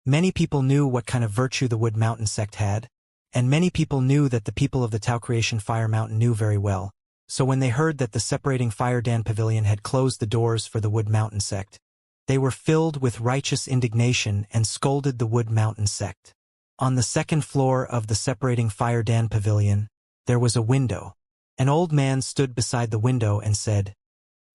Many people knew what kind of virtue the Wood Mountain sect had, and many people knew that the people of the Tao Creation Fire Mountain knew very well. So when they heard that the separating Fire Dan Pavilion had closed the doors for the Wood Mountain sect, they were filled with righteous indignation and scolded the Wood Mountain sect. On the second floor of the separating Fire Dan Pavilion, there was a window. An old man stood beside the window and said,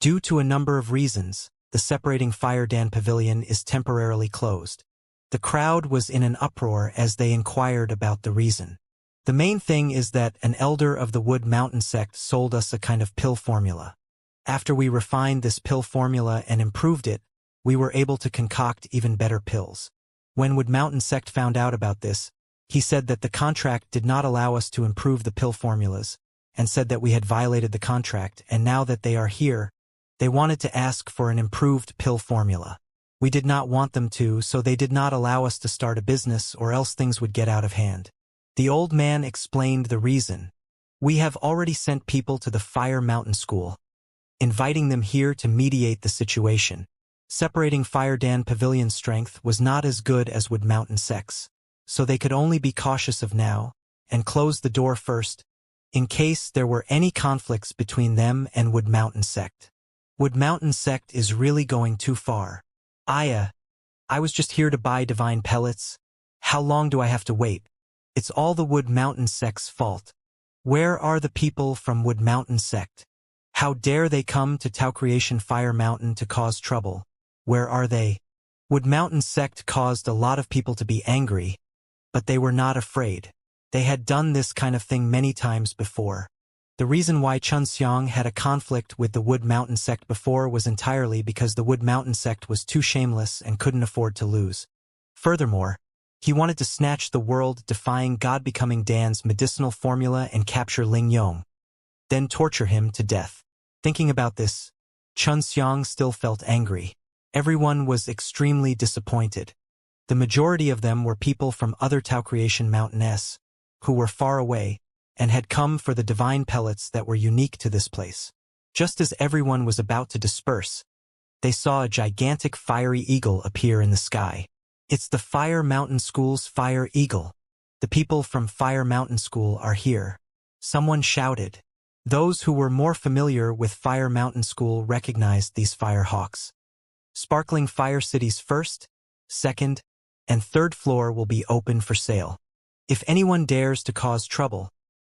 "Due to a number of reasons, the separating Fire Dan Pavilion is temporarily closed." The crowd was in an uproar as they inquired about the reason. The main thing is that an elder of the Wood Mountain sect sold us a kind of pill formula. After we refined this pill formula and improved it, we were able to concoct even better pills. When Wood Mountain sect found out about this, he said that the contract did not allow us to improve the pill formulas, and said that we had violated the contract, and now that they are here, they wanted to ask for an improved pill formula. We did not want them to, so they did not allow us to start a business, or else things would get out of hand. The old man explained the reason. "We have already sent people to the Fire Mountain School, inviting them here to mediate the situation. Separating Fire Dan Pavilion's strength was not as good as Wood Mountain sect's, so they could only be cautious of now, and close the door first, in case there were any conflicts between them and Wood Mountain sect. Wood Mountain sect is really going too far. I was just here to buy divine pellets. How long do I have to wait? It's all the Wood Mountain sect's fault. Where are the people from Wood Mountain sect? How dare they come to Tao Creation Fire Mountain to cause trouble? Where are they?" Wood Mountain sect caused a lot of people to be angry, but they were not afraid. They had done this kind of thing many times before. The reason why Xianxia had a conflict with the Wood Mountain sect before was entirely because the Wood Mountain sect was too shameless and couldn't afford to lose. Furthermore, he wanted to snatch the world-defying God-becoming Dan's medicinal formula and capture Ling Yong, then torture him to death. Thinking about this, Xianxia still felt angry. Everyone was extremely disappointed. The majority of them were people from other Tao Creation Mountains, who were far away, and had come for the divine pellets that were unique to this place. Just as everyone was about to disperse, they saw a gigantic fiery eagle appear in the sky. "It's the Fire Mountain School's Fire Eagle. The people from Fire Mountain School are here," someone shouted. Those who were more familiar with Fire Mountain School recognized these fire hawks. Sparkling Fire City's first, second, and third floor will be open for sale. If anyone dares to cause trouble,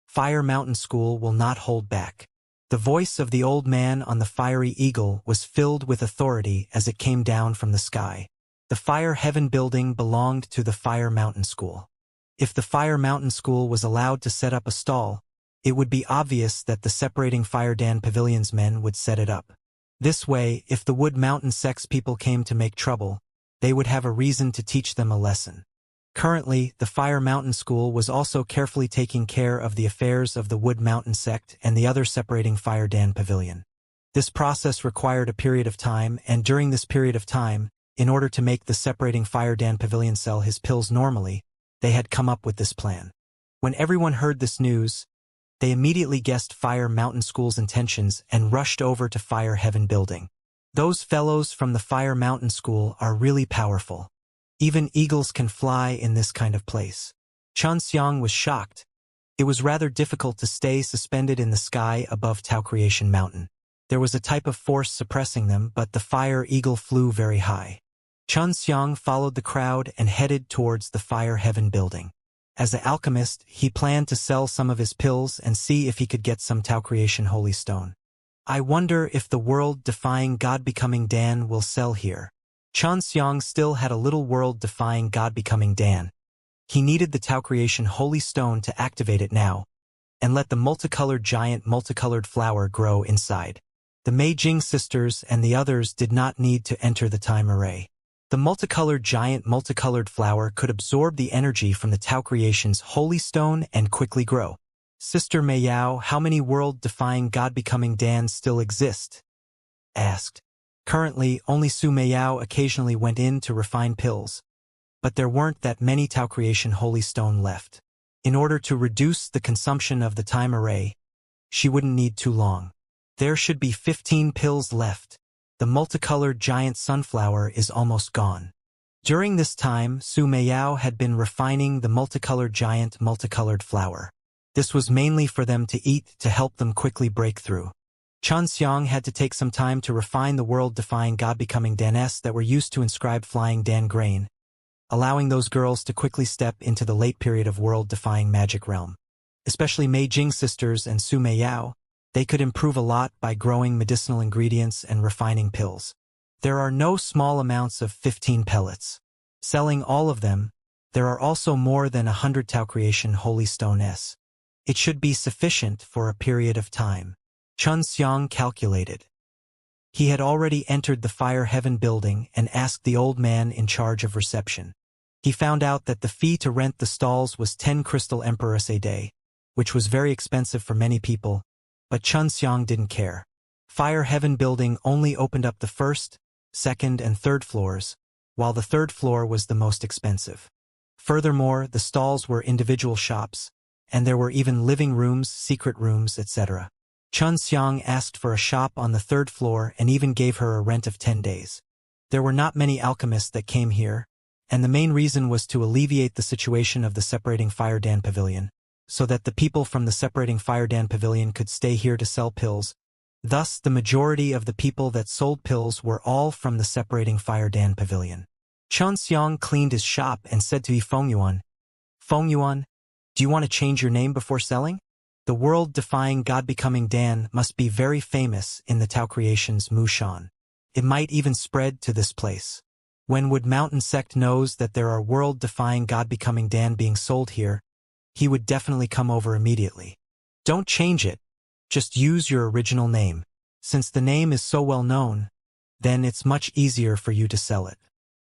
Fire Mountain School will not hold back. The voice of the old man on the fiery eagle was filled with authority as it came down from the sky. The Fire Heaven building belonged to the Fire Mountain School. If the Fire Mountain School was allowed to set up a stall, it would be obvious that the separating Fire Dan Pavilion's men would set it up. This way, if the Wood Mountain sect's people came to make trouble, they would have a reason to teach them a lesson. Currently, the Fire Mountain School was also carefully taking care of the affairs of the Wood Mountain sect and the other separating Fire Dan Pavilion. This process required a period of time, and during this period of time, in order to make the separating Fire Dan Pavilion sell his pills normally, they had come up with this plan. When everyone heard this news, they immediately guessed Fire Mountain School's intentions and rushed over to Fire Heaven building. Those fellows from the Fire Mountain School are really powerful. Even eagles can fly in this kind of place. Xianxia was shocked. It was rather difficult to stay suspended in the sky above Tao Creation Mountain. There was a type of force suppressing them, but the fire eagle flew very high. Xianxia followed the crowd and headed towards the Fire Heaven building. As an alchemist, he planned to sell some of his pills and see if he could get some Tao Creation Holy Stone. "I wonder if the world-defying God-becoming Dan will sell here." Xianxia still had a little world-defying God-becoming Dan. He needed the Tao Creation Holy Stone to activate it now, and let the multicolored giant multicolored flower grow inside. The Meijing sisters and the others did not need to enter the time array. The multicolored giant multicolored flower could absorb the energy from the Tao Creation's Holy Stone and quickly grow. "Sister Meiyao, how many world-defying God-becoming Dans still exist?" asked. Currently, only Su Meiyao occasionally went in to refine pills, but there weren't that many Tao Creation Holy Stone left. In order to reduce the consumption of the time array, she wouldn't need too long. There should be 15 pills left. The multicolored giant sunflower is almost gone. During this time, Su Meiyao had been refining the multicolored giant multicolored flower. This was mainly for them to eat to help them quickly break through. Xianxia had to take some time to refine the world-defying God-becoming danes that were used to inscribe flying Dan grain, allowing those girls to quickly step into the late period of world-defying magic realm. Especially Mei Jing sisters and Su Meiyao, they could improve a lot by growing medicinal ingredients and refining pills. There are no small amounts of 15 pellets. Selling all of them, there are also more than 100 Tao Creation Holy Stone S. It should be sufficient for a period of time. Xianxia calculated. He had already entered the Fire Heaven building and asked the old man in charge of reception. He found out that the fee to rent the stalls was 10 crystal emperors a day, which was very expensive for many people, but Xianxia didn't care. Fire Heaven building only opened up the first, second, and third floors, while the third floor was the most expensive. Furthermore, the stalls were individual shops, and there were even living rooms, secret rooms, etc. Xianxia asked for a shop on the third floor and even gave her a rent of 10 days. There were not many alchemists that came here, and the main reason was to alleviate the situation of the Separating Fire Dan Pavilion, so that the people from the Separating Fire Dan Pavilion could stay here to sell pills. Thus, the majority of the people that sold pills were all from the Separating Fire Dan Pavilion. Xianxia cleaned his shop and said to Fengyuan, "Fengyuan, do you want to change your name before selling? The world-defying God-becoming Dan must be very famous in the Tao Creation's Mushan. It might even spread to this place. When Wood Mountain sect knows that there are world-defying God-becoming Dan being sold here, he would definitely come over immediately. Don't change it. Just use your original name. Since the name is so well known, then it's much easier for you to sell it.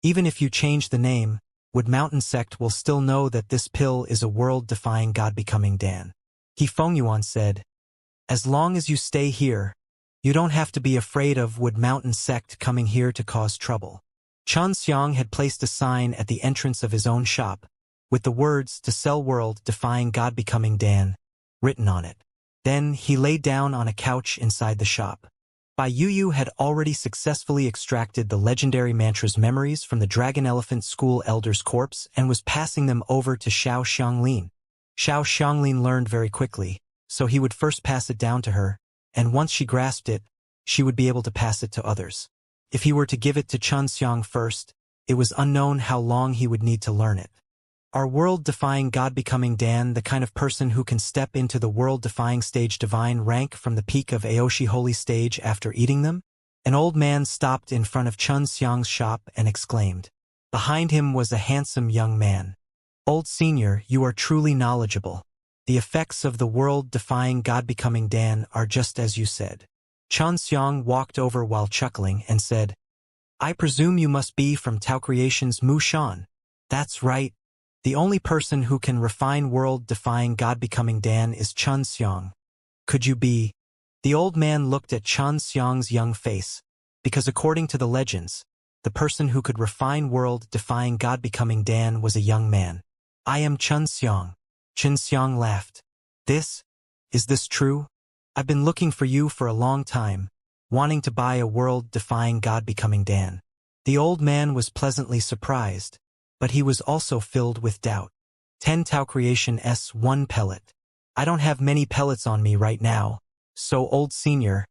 Even if you change the name, Wood Mountain sect will still know that this pill is a world-defying God-becoming Dan." Fengyuan said, "As long as you stay here, you don't have to be afraid of Wood Mountain sect coming here to cause trouble." Xianxia had placed a sign at the entrance of his own shop, with the words "To sell world-defying God-becoming Dan" written on it. Then he lay down on a couch inside the shop. Bai Yuyu had already successfully extracted the legendary mantra's memories from the Dragon Elephant School Elder's corpse and was passing them over to Xiao Xianglin. Xiao Xianglin learned very quickly, so he would first pass it down to her, and once she grasped it, she would be able to pass it to others. If he were to give it to Xianxia first, it was unknown how long he would need to learn it. Are world-defying God-becoming Dan the kind of person who can step into the world-defying stage divine rank from the peak of Aoshi Holy Stage after eating them? An old man stopped in front of Xiang's shop and exclaimed. Behind him was a handsome young man. "Old senior, you are truly knowledgeable. The effects of the world-defying God-becoming Dan are just as you said." Xiang walked over while chuckling and said, "I presume you must be from Tao Creation's Mushan." "That's right. The only person who can refine world-defying God-becoming Dan is Xiang. Could you be?" The old man looked at Xiang's young face, because according to the legends, the person who could refine world-defying God-becoming Dan was a young man. "I am Xiang." Xiang laughed. Is this true? I've been looking for you for a long time, wanting to buy a world-defying God-becoming Dan. The old man was pleasantly surprised, but he was also filled with doubt. 10 Tao Creation S1 pellet. I don't have many pellets on me right now, so old senior,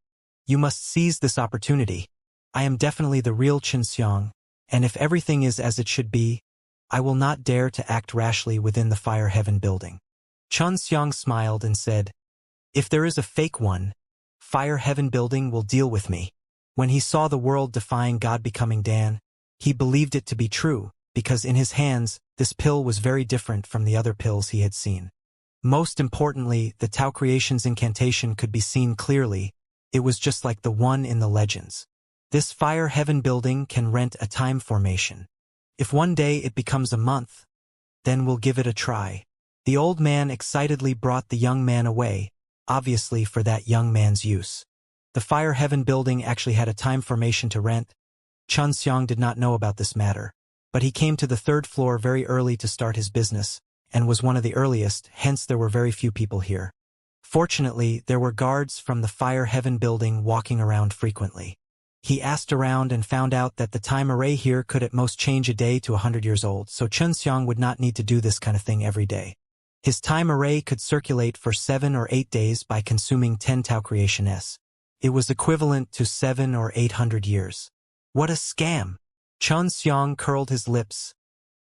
you must seize this opportunity. I am definitely the real Xiang, and if everything is as it should be, I will not dare to act rashly within the Fire Heaven building. Xiang smiled and said, "If there is a fake one, Fire Heaven building will deal with me." When he saw the world-defying God-becoming Dan, he believed it to be true, because in his hands, this pill was very different from the other pills he had seen. Most importantly, the Tao Creation's incantation could be seen clearly. It was just like the one in the legends. This Fire Heaven building can rent a time formation. If one day it becomes a month, then we'll give it a try. The old man excitedly brought the young man away, obviously for that young man's use. The Fire Heaven building actually had a time formation to rent. Xiang did not know about this matter, but he came to the third floor very early to start his business, and was one of the earliest, hence there were very few people here. Fortunately, there were guards from the Fire Heaven building walking around frequently. He asked around and found out that the time array here could at most change a day to 100 years old, so Xianxia would not need to do this kind of thing every day. His time array could circulate for 7 or 8 days by consuming 10 Tao Creation S. It was equivalent to 7 or 800 years. What a scam! Xianxia curled his lips,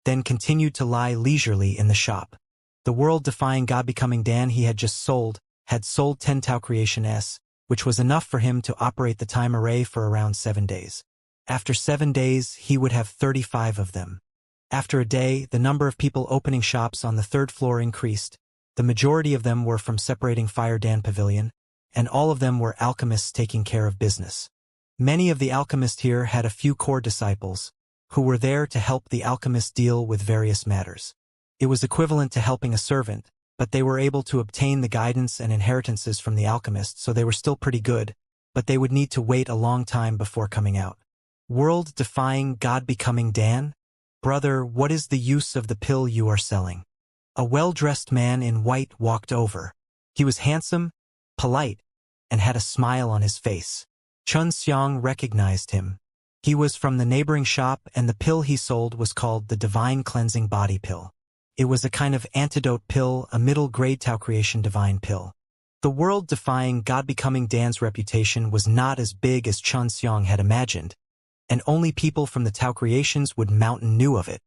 then continued to lie leisurely in the shop. The world-defying God-becoming Dan he had just sold had sold 10 Tao Creation S, which was enough for him to operate the time array for around 7 days. After 7 days, he would have 35 of them. After a day, the number of people opening shops on the 3rd floor increased. The majority of them were from Separating Fire Dan Pavilion, and all of them were alchemists taking care of business. Many of the alchemists here had a few core disciples, who were there to help the alchemist deal with various matters. It was equivalent to helping a servant, but they were able to obtain the guidance and inheritances from the alchemist, so they were still pretty good, but they would need to wait a long time before coming out. World-defying God-becoming Dan? Brother, what is the use of the pill you are selling? A well-dressed man in white walked over. He was handsome, polite, and had a smile on his face. Xianxia recognized him. He was from the neighboring shop, and the pill he sold was called the Divine Cleansing Body Pill. It was a kind of antidote pill, a middle-grade Tao Creation divine pill. The world-defying God-becoming Dan's reputation was not as big as Xianxia had imagined, and only people from the Tao Creations would Mountain knew of it.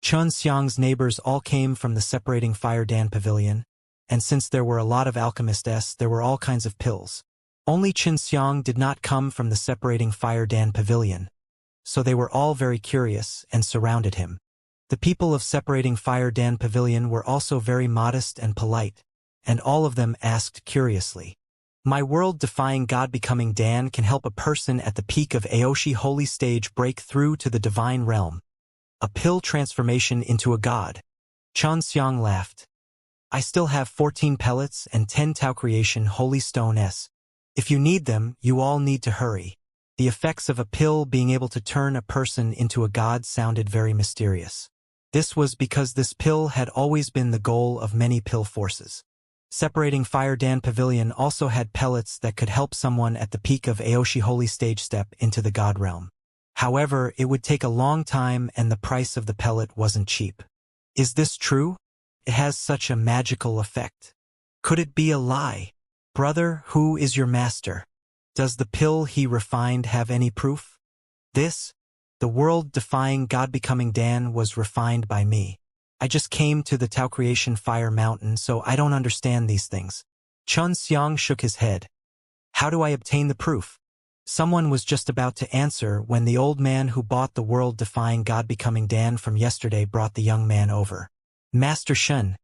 Xianxia's neighbors all came from the Separating Fire Dan Pavilion, and since there were a lot of alchemists, there were all kinds of pills. Only Xianxia did not come from the Separating Fire Dan Pavilion, so they were all very curious and surrounded him. The people of Separating Fire Dan Pavilion were also very modest and polite, and all of them asked curiously, "My world-defying God-becoming Dan can help a person at the peak of Aoshi holy stage break through to the divine realm. A pill transformation into a god." Xianxia laughed. "I still have 14 pellets and 10 Tao Creation holy stone S. If you need them, you all need to hurry." The effects of a pill being able to turn a person into a god sounded very mysterious. This was because this pill had always been the goal of many pill forces. Separating Fire Dan Pavilion also had pellets that could help someone at the peak of Aoshi holy stage step into the god realm. However, it would take a long time and the price of the pellet wasn't cheap. Is this true? It has such a magical effect. Could it be a lie? Brother, who is your master? Does the pill he refined have any proof? This, the world-defying God-becoming Dan, was refined by me. I just came to the Tao Creation Fire Mountain, so I don't understand these things. Xianxia shook his head. How do I obtain the proof? Someone was just about to answer when the old man who bought the world-defying God-becoming Dan from yesterday brought the young man over. Master Shen,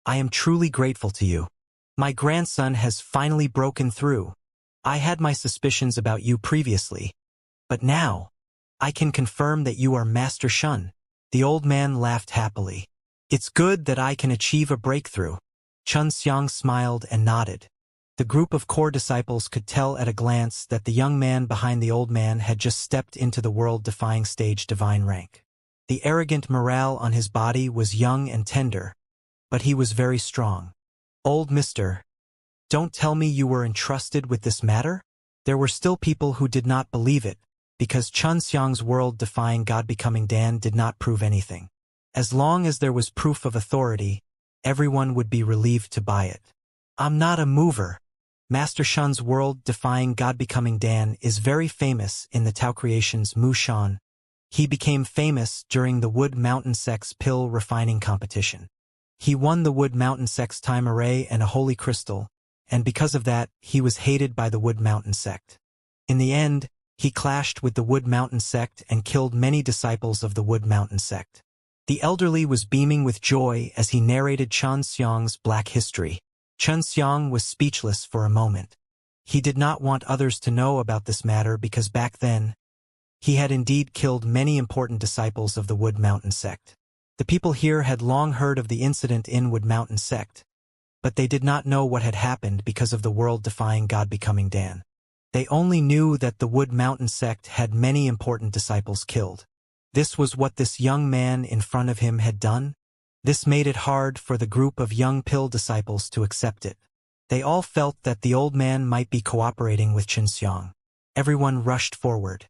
I am truly grateful to you. My grandson has finally broken through. I had my suspicions about you previously, but now I can confirm that you are Master Shen. The old man laughed happily. It's good that I can achieve a breakthrough. Xianxia smiled and nodded. The group of core disciples could tell at a glance that the young man behind the old man had just stepped into the world-defying stage divine rank. The arrogant morale on his body was young and tender, but he was very strong. Old mister, don't tell me you were entrusted with this matter? There were still people who did not believe it, because Xianxia's world-defying God-becoming Dan did not prove anything. As long as there was proof of authority, everyone would be relieved to buy it. I'm not a mover. Master Shen's world-defying God-becoming Dan is very famous in the Tao Creation's Mu Shan. He became famous during the Wood Mountain Sect's pill refining competition. He won the Wood Mountain Sect's time array and a holy crystal, and because of that, he was hated by the Wood Mountain Sect. In the end, he clashed with the Wood Mountain Sect and killed many disciples of the Wood Mountain Sect. The elderly was beaming with joy as he narrated Xianxia's black history. Xianxia was speechless for a moment. He did not want others to know about this matter because back then, he had indeed killed many important disciples of the Wood Mountain Sect. The people here had long heard of the incident in Wood Mountain Sect, but they did not know what had happened because of the world-defying God-becoming Dan. They only knew that the Wood Mountain Sect had many important disciples killed. This was what this young man in front of him had done? This made it hard for the group of young pill disciples to accept it. They all felt that the old man might be cooperating with Xianxia. Everyone rushed forward.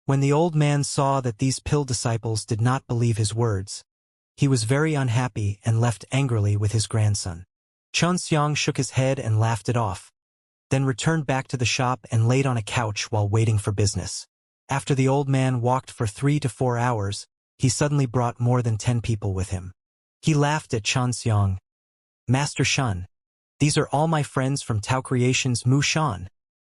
When the old man saw that these pill disciples did not believe his words, he was very unhappy and left angrily with his grandson. Xianxia shook his head and laughed it off, then returned back to the shop and laid on a couch while waiting for business. After the old man walked for 3 to 4 hours, he suddenly brought more than 10 people with him. He laughed at Xianxia. "Master Shan, these are all my friends from Tao Creation's Mu Shan.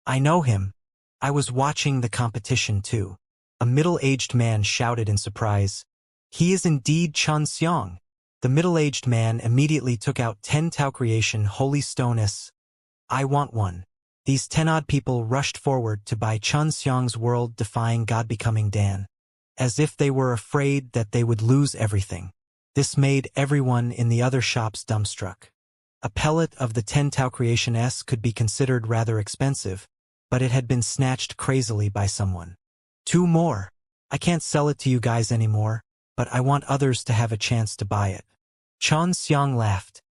I know him. I was watching the competition too." A middle-aged man shouted in surprise. "He is indeed Xianxia." The middle-aged man immediately took out 10 Tao Creation Holy Stones. "I want one." These 10-odd people rushed forward to buy Xianxia's world-defying God-becoming Dan, as if they were afraid that they would lose everything. This made everyone in the other shops dumbstruck. A pellet of the 10 Tao Creation S could be considered rather expensive, but it had been snatched crazily by someone. "2 more. I can't sell it to you guys anymore, but I want others to have a chance to buy it." Xianxia laughed.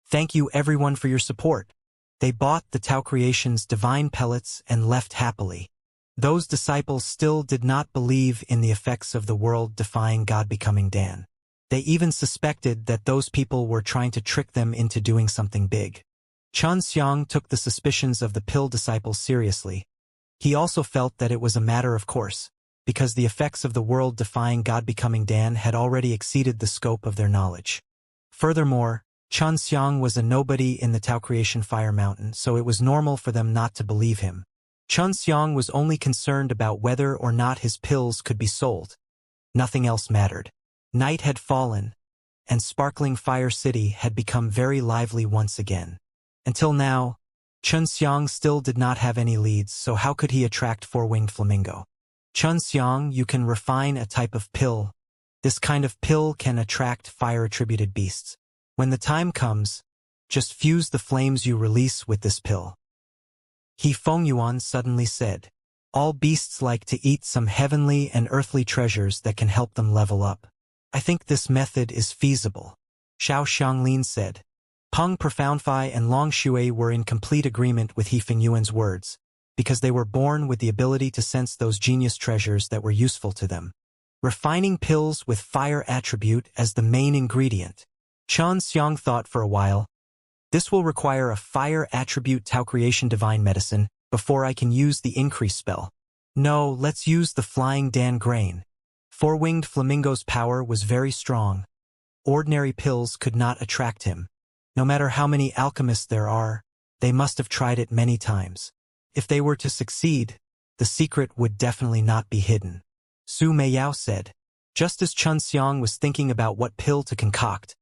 "Thank you everyone for your support." They bought the Tao Creation's divine pellets and left happily. Those disciples still did not believe in the effects of the world-defying God-becoming Dan. They even suspected that those people were trying to trick them into doing something big. Xianxia took the suspicions of the pill disciples seriously. He also felt that it was a matter of course, because the effects of the world-defying God-becoming Dan had already exceeded the scope of their knowledge. Furthermore, Xianxia was a nobody in the Tao Creation Fire Mountain, so it was normal for them not to believe him. Xianxia was only concerned about whether or not his pills could be sold. Nothing else mattered. Night had fallen, and sparkling Fire City had become very lively once again. Until now, Xianxia still did not have any leads, so how could he attract four-winged flamingo? "Xianxia, you can refine a type of pill. This kind of pill can attract fire-attributed beasts. When the time comes, just fuse the flames you release with this pill." He Fengyuan suddenly said. "All beasts like to eat some heavenly and earthly treasures that can help them level up. I think this method is feasible." Xiao Xianglin said. Peng Profoundfi and Long Shui were in complete agreement with He Fengyuan's words, because they were born with the ability to sense those genius treasures that were useful to them. Refining pills with fire attribute as the main ingredient. Xianxia thought for a while. This will require a fire attribute Tao Creation divine medicine before I can use the increase spell. No, let's use the flying Dan grain. Four-winged flamingo's power was very strong. Ordinary pills could not attract him. No matter how many alchemists there are, they must have tried it many times. If they were to succeed, the secret would definitely not be hidden. Su Meiyao said. Just as Xianxia was thinking about what pill to concoct,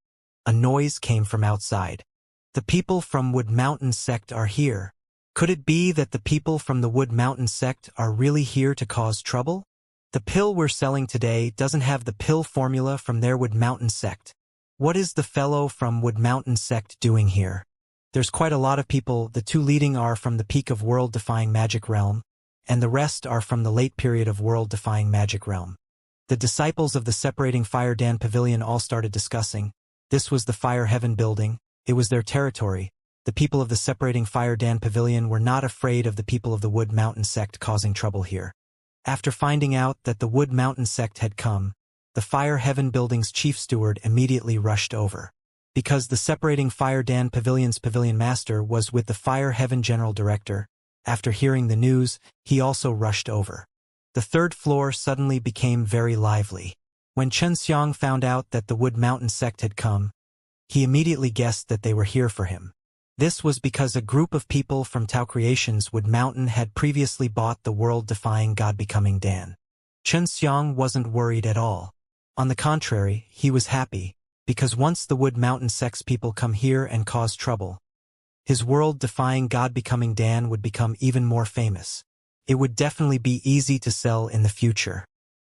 a noise came from outside. "The people from Wood Mountain sect are here." Could it be that the people from the Wood Mountain sect are really here to cause trouble? The pill we're selling today doesn't have the pill formula from their Wood Mountain sect. What is the fellow from Wood Mountain sect doing here? There's quite a lot of people. The 2 leading are from the peak of world-defying magic realm, and the rest are from the late period of world-defying magic realm. The disciples of the separating Fire Dan Pavilion all started discussing. This was the Fire Heaven building. It was their territory. The people of the separating Fire Dan Pavilion were not afraid of the people of the Wood Mountain sect causing trouble here. After finding out that the Wood Mountain sect had come, the Fire Heaven building's chief steward immediately rushed over. Because the separating Fire Dan Pavilion's pavilion master was with the Fire Heaven general director, after hearing the news, he also rushed over. The 3rd floor suddenly became very lively. When Xianxia found out that the Wood Mountain sect had come, he immediately guessed that they were here for him. This was because a group of people from Tao Creation's Wood Mountain had previously bought the world-defying God-becoming Dan. Xianxia wasn't worried at all. On the contrary, he was happy, because once the Wood Mountain sect's people come here and cause trouble, his world-defying God-becoming Dan would become even more famous. It would definitely be easy to sell in the future.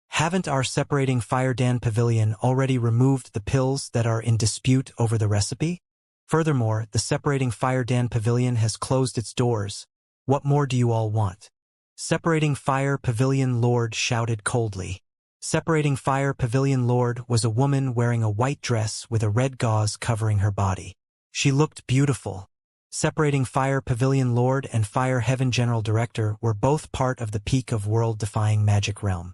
Haven't our separating Fire Dan Pavilion already removed the pills that are in dispute over the recipe? Furthermore, the separating Fire Dan Pavilion has closed its doors. What more do you all want? Separating Fire Pavilion Lord shouted coldly. Separating Fire Pavilion Lord was a woman wearing a white dress with a red gauze covering her body. She looked beautiful. Separating Fire Pavilion Lord and Fire Heaven General Director were both part of the peak of world-defying magic realm.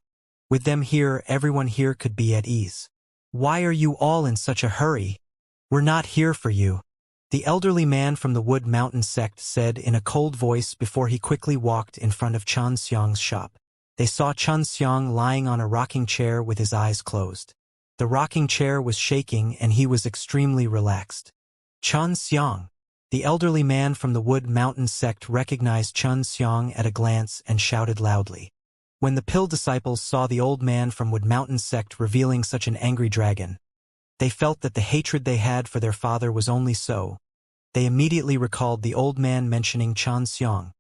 With them here, everyone here could be at ease. Why are you all in such a hurry? We're not here for you. The elderly man from the Wood Mountain sect said in a cold voice before he quickly walked in front of Xianxia's shop. They saw Xianxia lying on a rocking chair with his eyes closed. The rocking chair was shaking and he was extremely relaxed. Xianxia. The elderly man from the Wood Mountain sect recognized Xianxia at a glance and shouted loudly. When the pill disciples saw the old man from Wood Mountain sect revealing such an angry dragon, they felt that the hatred they had for their father was only so. They immediately recalled the old man mentioning Xianxia.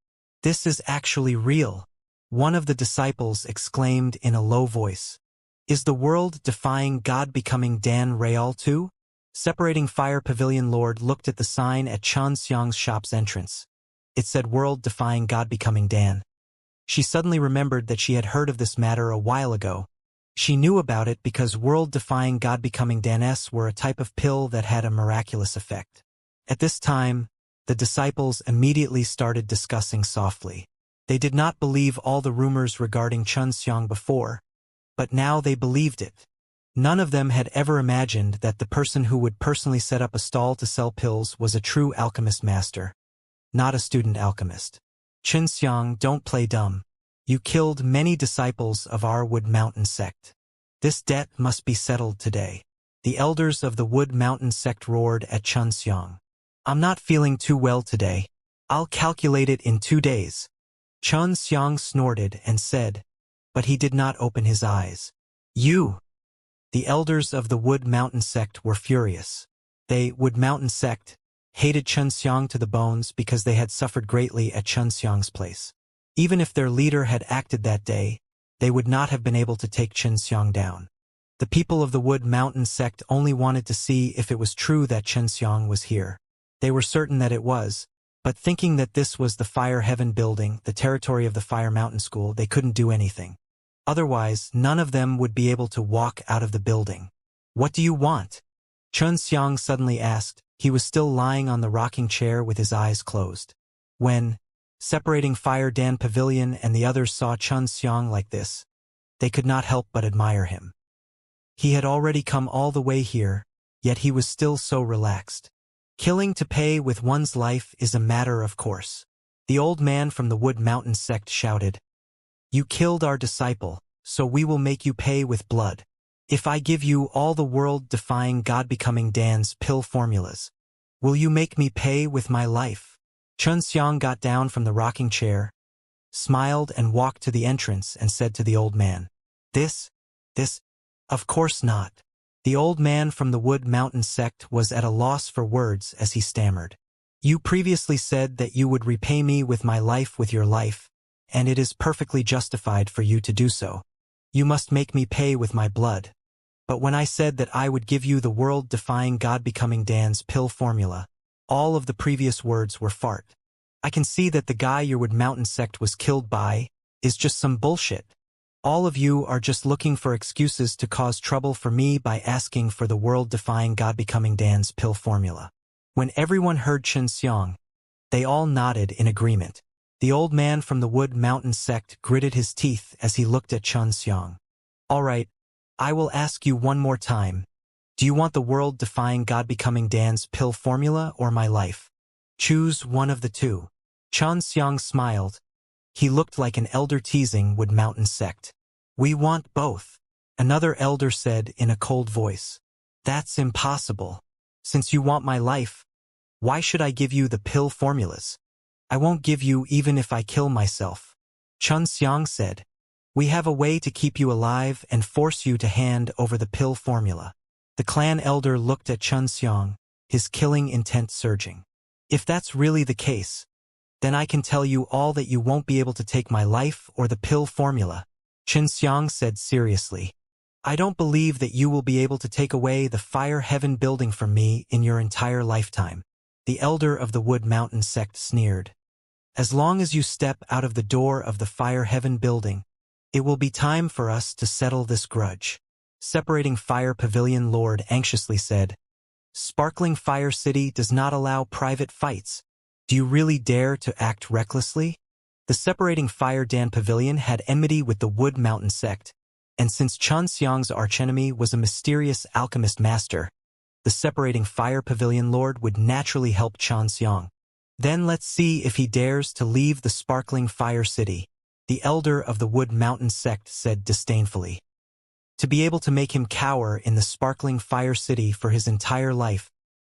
This is actually real. One of the disciples exclaimed in a low voice. Is the world-defying God becoming Dan Real too? Separating Fire Pavilion Lord looked at the sign at Xianxia's shop's entrance. It said world-defying God becoming Dan. She suddenly remembered that she had heard of this matter a while ago. She knew about it because world-defying God-becoming Danes were a type of pill that had a miraculous effect. At this time, the disciples immediately started discussing softly. They did not believe all the rumors regarding Xianxia before, but now they believed it. None of them had ever imagined that the person who would personally set up a stall to sell pills was a true alchemist master, not a student alchemist. Xianxia, don't play dumb. You killed many disciples of our Wood Mountain sect. This debt must be settled today. The elders of the Wood Mountain sect roared at Xianxia. I'm not feeling too well today. I'll calculate it in 2 days. Xianxia snorted and said, but he did not open his eyes. You! The elders of the Wood Mountain sect were furious. They, Wood Mountain sect, hated Xianxia to the bones because they had suffered greatly at Xianxia's place. Even if their leader had acted that day, they would not have been able to take Xianxia down. The people of the Wood Mountain sect only wanted to see if it was true that Xianxia was here. They were certain that it was, but thinking that this was the Fire Heaven building, the territory of the Fire Mountain School, they couldn't do anything. Otherwise, none of them would be able to walk out of the building. What do you want? Xianxia suddenly asked. He was still lying on the rocking chair with his eyes closed. When Separating Fire Dan Pavilion and the others saw Xianxia like this, they could not help but admire him. He had already come all the way here, yet he was still so relaxed. Killing to pay with one's life is a matter of course. The old man from the Wood Mountain sect shouted. You killed our disciple, so we will make you pay with blood. If I give you all the world-defying God-becoming Dan's pill formulas, will you make me pay with my life? Xianxia got down from the rocking chair, smiled and walked to the entrance and said to the old man, This, of course not. The old man from the Wood Mountain sect was at a loss for words as he stammered. You previously said that you would repay me with my life with your life, and it is perfectly justified for you to do so. You must make me pay with my blood. But when I said that I would give you the world-defying God-becoming Dan's pill formula, all of the previous words were fart. I can see that the guy your Wood Mountain sect was killed by is just some bullshit. All of you are just looking for excuses to cause trouble for me by asking for the world-defying God-becoming Dan's pill formula. When everyone heard Xianxia, they all nodded in agreement. The old man from the Wood Mountain sect gritted his teeth as he looked at Xianxia. All right, I will ask you one more time. Do you want the world-defying God-becoming Dan's pill formula or my life? Choose one of the two. Xianxia smiled. He looked like an elder teasing Wood Mountain sect. We want both. Another elder said in a cold voice. That's impossible. Since you want my life, why should I give you the pill formulas? I won't give you even if I kill myself. Xianxia said. We have a way to keep you alive and force you to hand over the pill formula. The clan elder looked at Xianxia, his killing intent surging. If that's really the case, then I can tell you all that you won't be able to take my life or the pill formula. Xianxia said seriously. I don't believe that you will be able to take away the Fire Heaven building from me in your entire lifetime. The elder of the Wood Mountain sect sneered. As long as you step out of the door of the Fire Heaven building, it will be time for us to settle this grudge. Separating Fire Pavilion Lord anxiously said, Sparkling Fire City does not allow private fights. Do you really dare to act recklessly? The separating Fire Dan Pavilion had enmity with the Wood Mountain sect, and since Xianxia's archenemy was a mysterious alchemist master, the separating Fire Pavilion Lord would naturally help Xianxia. Then let's see if he dares to leave the sparkling Fire City, the elder of the Wood Mountain sect said disdainfully. To be able to make him cower in the sparkling Fire City for his entire life,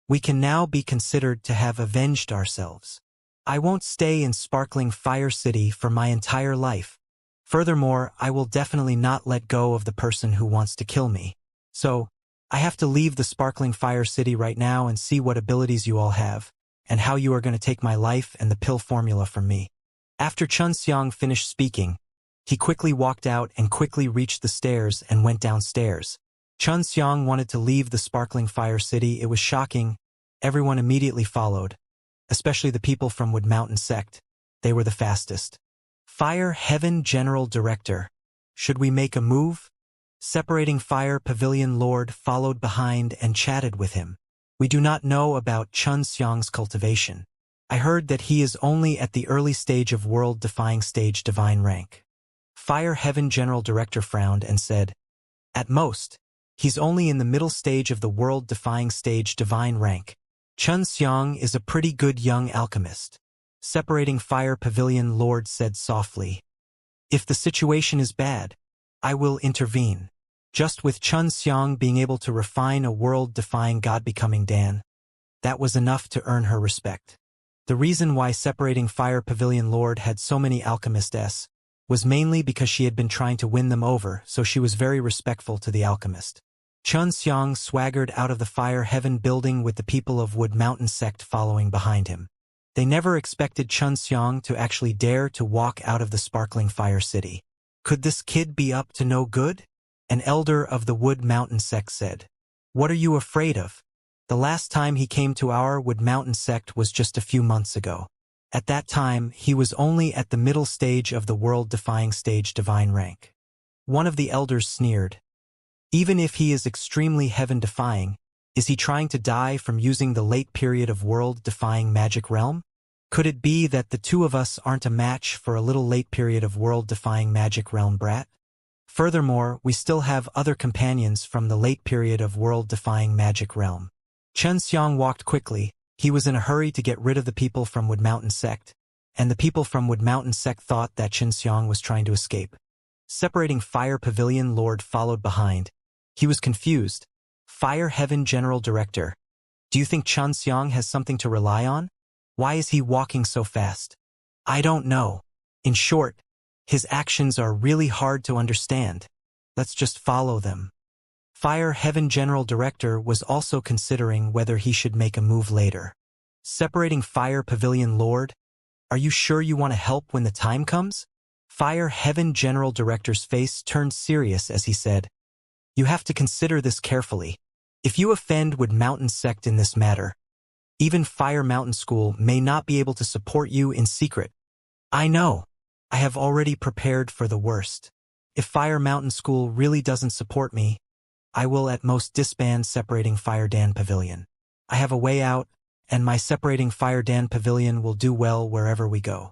we can now be considered to have avenged ourselves. I won't stay in sparkling Fire City for my entire life. Furthermore, I will definitely not let go of the person who wants to kill me. So, I have to leave the sparkling Fire City right now and see what abilities you all have, and how you are going to take my life and the pill formula from me. After Xianxia finished speaking, he quickly walked out and quickly reached the stairs and went downstairs. Xianxia wanted to leave the sparkling Fire City. It was shocking. Everyone immediately followed, especially the people from Wood Mountain sect. They were the fastest. Fire Heaven General Director. Should we make a move? Separating Fire Pavilion Lord followed behind and chatted with him. We do not know about Xianxia's cultivation. I heard that he is only at the early stage of world-defying stage divine rank. Fire Heaven General Director frowned and said, at most, he's only in the middle stage of the world-defying stage divine rank. Xianxia is a pretty good young alchemist. Separating Fire Pavilion Lord said softly. If the situation is bad, I will intervene. Just with Xianxia being able to refine a world-defying god-becoming Dan, that was enough to earn her respect. The reason why Separating Fire Pavilion Lord had so many alchemists was mainly because she had been trying to win them over, so she was very respectful to the alchemist. Xianxia swaggered out of the Fire Heaven building with the people of Wood Mountain sect following behind him. They never expected Xianxia to actually dare to walk out of the sparkling Fire City. Could this kid be up to no good? An elder of the Wood Mountain sect said. What are you afraid of? The last time he came to our Wood Mountain sect was just a few months ago. At that time, he was only at the middle stage of the world-defying stage divine rank. One of the elders sneered. Even if he is extremely heaven-defying, is he trying to die from using the late period of world-defying magic realm? Could it be that the two of us aren't a match for a little late period of world-defying magic realm brat? Furthermore, we still have other companions from the late period of world-defying magic realm. Xianxia walked quickly. He was in a hurry to get rid of the people from Wood Mountain sect, and the people from Wood Mountain sect thought that Xianxia was trying to escape. Separating Fire Pavilion Lord followed behind. He was confused. Fire Heaven General Director. Do you think Xianxia has something to rely on? Why is he walking so fast? I don't know. In short, his actions are really hard to understand. Let's just follow them. Fire Heaven General Director was also considering whether he should make a move later. Separating Fire Pavilion Lord? Are you sure you want to help when the time comes? Fire Heaven General Director's face turned serious as he said, you have to consider this carefully. If you offend Wood Mountain sect in this matter, even Fire Mountain School may not be able to support you in secret. I know. I have already prepared for the worst. If Fire Mountain School really doesn't support me, I will at most disband Separating Fire Dan Pavilion. I have a way out, and my Separating Fire Dan Pavilion will do well wherever we go.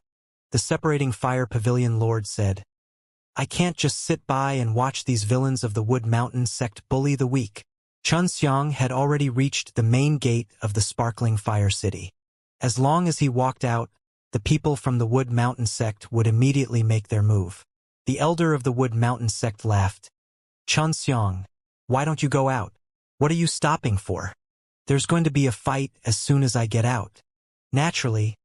The Separating Fire Pavilion Lord said, I can't just sit by and watch these villains of the Wood Mountain sect bully the weak. Xianxia had already reached the main gate of the sparkling Fire City. As long as he walked out, the people from the Wood Mountain sect would immediately make their move. The elder of the Wood Mountain sect laughed. Xianxia, why don't you go out? What are you stopping for? There's going to be a fight as soon as I get out. Naturally,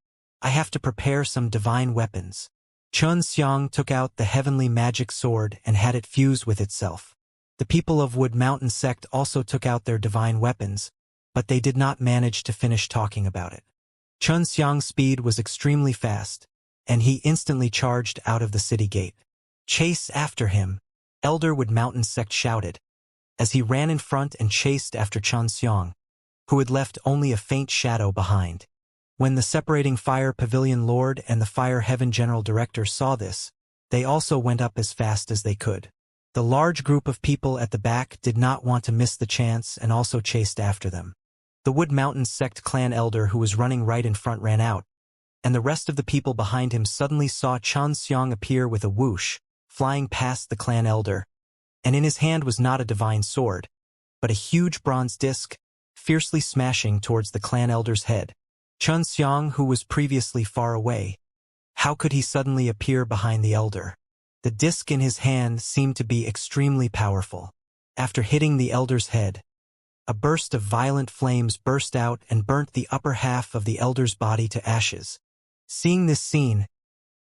I have to prepare some divine weapons. Xianxia took out the heavenly magic sword and had it fuse with itself. The people of Wood Mountain sect also took out their divine weapons, but they did not manage to finish talking about it. Xianxia's speed was extremely fast, and he instantly charged out of the city gate. Chase after him, Elder Wood Mountain sect shouted, as he ran in front and chased after Xianxia, who had left only a faint shadow behind. When the Separating Fire Pavilion Lord and the Fire Heaven General Director saw this, they also went up as fast as they could. The large group of people at the back did not want to miss the chance and also chased after them. The Wood Mountain sect clan elder who was running right in front ran out, and the rest of the people behind him suddenly saw Xianxia appear with a whoosh, flying past the clan elder, and in his hand was not a divine sword, but a huge bronze disc, fiercely smashing towards the clan elder's head. Xianxia, who was previously far away, how could he suddenly appear behind the elder? The disc in his hand seemed to be extremely powerful. After hitting the elder's head, a burst of violent flames burst out and burnt the upper half of the elder's body to ashes. Seeing this scene,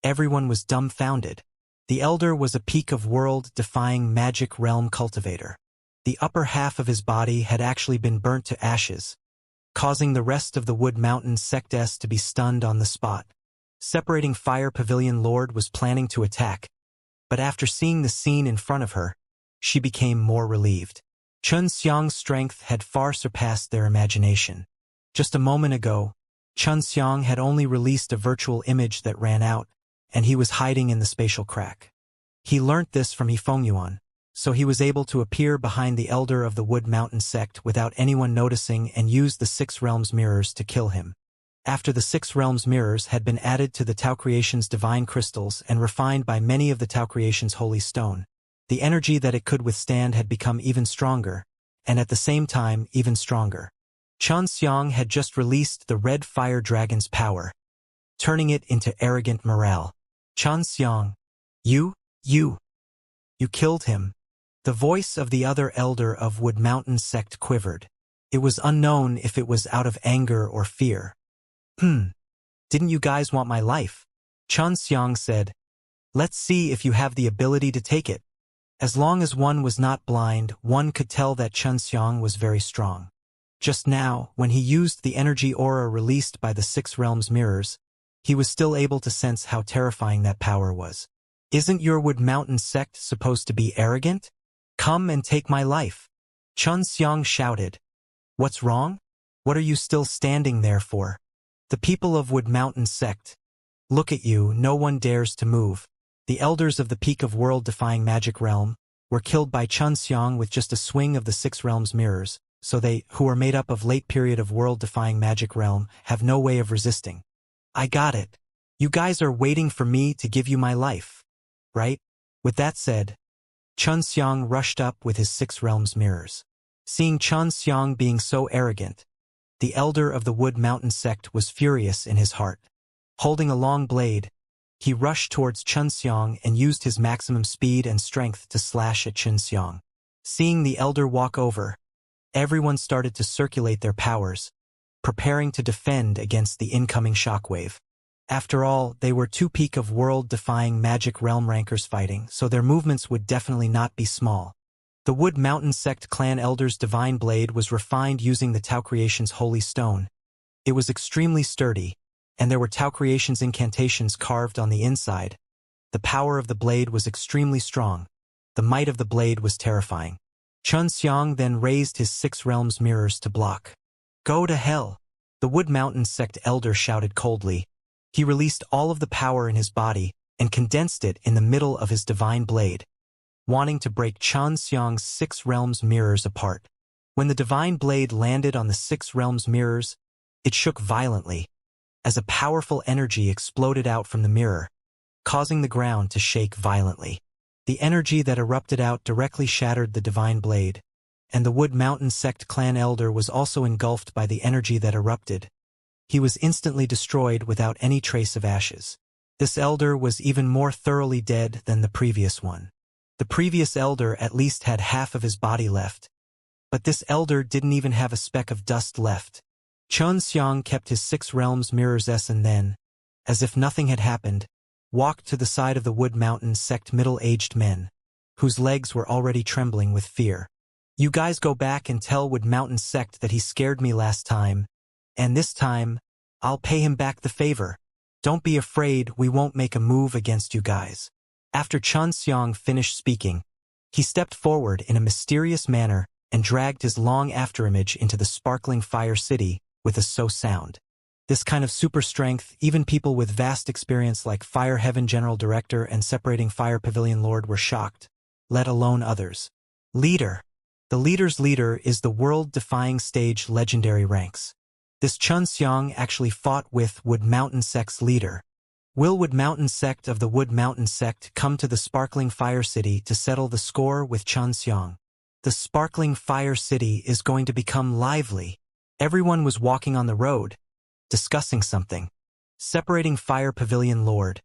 everyone was dumbfounded. The elder was a peak of world-defying magic realm cultivator. The upper half of his body had actually been burnt to ashes, causing the rest of the Wood Mountain sects to be stunned on the spot. Separating Fire Pavilion Lord was planning to attack, but after seeing the scene in front of her, she became more relieved. Xianxia's strength had far surpassed their imagination. Just a moment ago, Xianxia had only released a virtual image that ran out, and he was hiding in the spatial crack. He learnt this from Yifengyuan, so he was able to appear behind the elder of the Wood Mountain sect without anyone noticing and use the Six Realms mirrors to kill him. After the Six Realms mirrors had been added to the Tao Creation's divine crystals and refined by many of the Tao Creation's holy stone, the energy that it could withstand had become even stronger, and at the same time even stronger. Xianxia had just released the Red Fire Dragon's power, turning it into arrogant morale. Xianxia, you killed him. The voice of the other elder of Wood Mountain sect quivered. It was unknown if it was out of anger or fear. Didn't you guys want my life? Xianxia said. Let's see if you have the ability to take it. As long as one was not blind, one could tell that Xianxia was very strong. Just now, when he used the energy aura released by the Six Realms mirrors, he was still able to sense how terrifying that power was. Isn't your Wood Mountain sect supposed to be arrogant? Come and take my life. Xianxia shouted. What's wrong? What are you still standing there for? The people of Wood Mountain sect. Look at you, no one dares to move. The elders of the peak of world-defying magic realm were killed by Xianxia with just a swing of the Six Realms mirrors, so they, who are made up of late period of world-defying magic realm, have no way of resisting. I got it. You guys are waiting for me to give you my life, right? With that said, Xianxia rushed up with his Six Realms mirrors. Seeing Xianxia being so arrogant, the elder of the Wood Mountain sect was furious in his heart. Holding a long blade, he rushed towards Xianxia and used his maximum speed and strength to slash at Xianxia. Seeing the elder walk over, everyone started to circulate their powers, preparing to defend against the incoming shockwave. After all, they were two peak of world-defying magic realm rankers fighting, so their movements would definitely not be small. The Wood Mountain sect clan elder's divine blade was refined using the Tao Creation's holy stone. It was extremely sturdy, and there were Tao Creation's incantations carved on the inside. The power of the blade was extremely strong. The might of the blade was terrifying. Xianxia then raised his Six Realms mirrors to block. Go to hell! The Wood Mountain sect elder shouted coldly. He released all of the power in his body and condensed it in the middle of his divine blade, wanting to break Xianxia's Six Realms mirrors apart. When the divine blade landed on the Six Realms mirrors, it shook violently, as a powerful energy exploded out from the mirror, causing the ground to shake violently. The energy that erupted out directly shattered the divine blade, and the Wood Mountain sect clan elder was also engulfed by the energy that erupted. He was instantly destroyed without any trace of ashes. This elder was even more thoroughly dead than the previous one. The previous elder at least had half of his body left, but this elder didn't even have a speck of dust left. Xianxia kept his Six Realms mirrors and then, as if nothing had happened, walked to the side of the Wood Mountain sect middle-aged men, whose legs were already trembling with fear. You guys go back and tell Wood Mountain sect that he scared me last time, and this time, I'll pay him back the favor. Don't be afraid, we won't make a move against you guys. After Xianxia finished speaking, he stepped forward in a mysterious manner and dragged his long afterimage into the sparkling fire city with a sound. This kind of super strength, even people with vast experience like Fire Heaven General Director and Separating Fire Pavilion Lord were shocked, let alone others. Leader. The leader's leader is the world-defying stage legendary ranks. This Xianxia actually fought with Wood Mountain Sect's leader. Will Wood Mountain Sect of the Wood Mountain Sect come to the Sparkling Fire City to settle the score with Xianxia? The Sparkling Fire City is going to become lively. Everyone was walking on the road, discussing something. Separating Fire Pavilion Lord.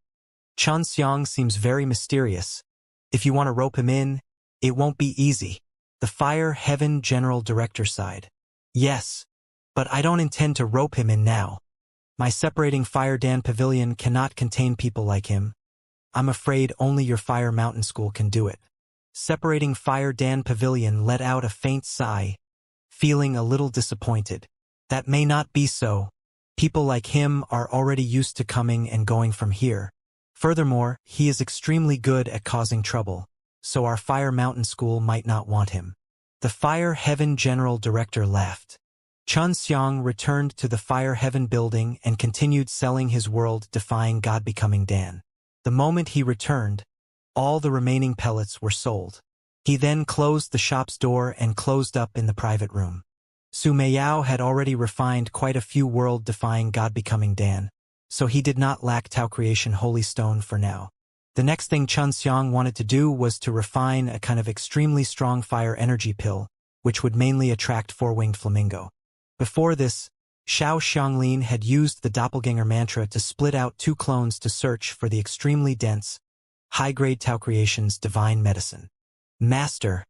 Xianxia seems very mysterious. If you want to rope him in, it won't be easy. The Fire Heaven General Director sighed. Yes, but I don't intend to rope him in now. My Separating Fire Dan Pavilion cannot contain people like him. I'm afraid only your Fire Mountain School can do it. Separating Fire Dan Pavilion let out a faint sigh, feeling a little disappointed. That may not be so. People like him are already used to coming and going from here. Furthermore, he is extremely good at causing trouble, so our Fire Mountain School might not want him. The Fire Heaven General Director laughed. Xianxia returned to the Fire Heaven building and continued selling his world-defying God-becoming Dan. The moment he returned, all the remaining pellets were sold. He then closed the shop's door and closed up in the private room. Su Meiyao had already refined quite a few world-defying God-becoming Dan, so he did not lack Tao Creation Holy Stone for now. The next thing Xianxia wanted to do was to refine a kind of extremely strong fire energy pill, which would mainly attract four-winged flamingo. Before this, Xiao Xianglin had used the doppelganger mantra to split out two clones to search for the extremely dense, high-grade Tao Creation's divine medicine. Master,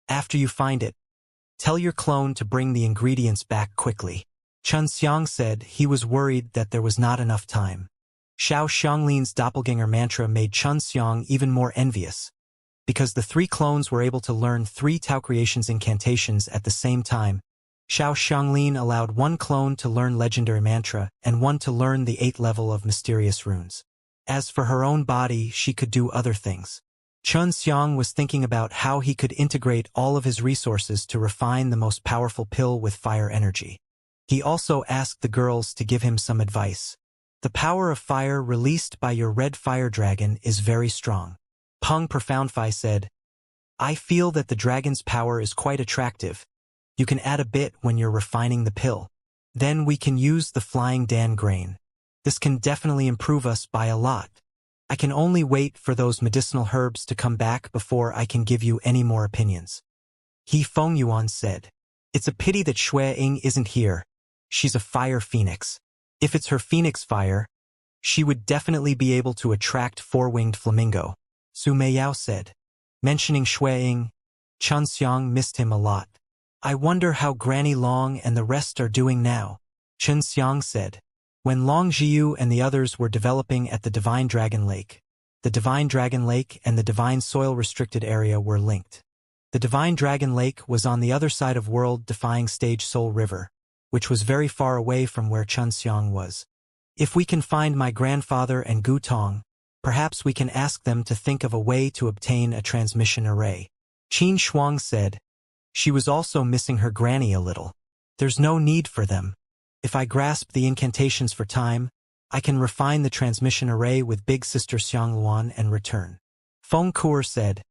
after you find it, tell your clone to bring the ingredients back quickly. Xianxia said he was worried that there was not enough time. Xiao Xianglin's doppelganger mantra made Xianxia even more envious. Because the three clones were able to learn three Tao Creation's incantations at the same time, Xiao Xianglin allowed one clone to learn legendary mantra and one to learn the 8th level of mysterious runes. As for her own body, she could do other things. Xianxia was thinking about how he could integrate all of his resources to refine the most powerful pill with fire energy. He also asked the girls to give him some advice. The power of fire released by your red fire dragon is very strong. Peng Profoundfi said, I feel that the dragon's power is quite attractive. You can add a bit when you're refining the pill. Then we can use the flying Dan grain. This can definitely improve us by a lot. I can only wait for those medicinal herbs to come back before I can give you any more opinions. He Fengyuan said, It's a pity that Shui Ying isn't here. She's a fire phoenix. If it's her phoenix fire, she would definitely be able to attract four-winged flamingo. Su Meiyao said. Mentioning Shui Ying, Xianxia missed him a lot. I wonder how Granny Long and the rest are doing now. Xianxia said. When Long Jiu and the others were developing at the Divine Dragon Lake, the Divine Dragon Lake and the Divine Soil Restricted Area were linked. The Divine Dragon Lake was on the other side of world-defying stage Soul River, which was very far away from where Xianxia was. If we can find my grandfather and Gu Tong, perhaps we can ask them to think of a way to obtain a transmission array. Qin Shuang said. She was also missing her granny a little. There's no need for them. If I grasp the incantations for time, I can refine the transmission array with Big Sister Xiangluan and return. Feng Kuo said,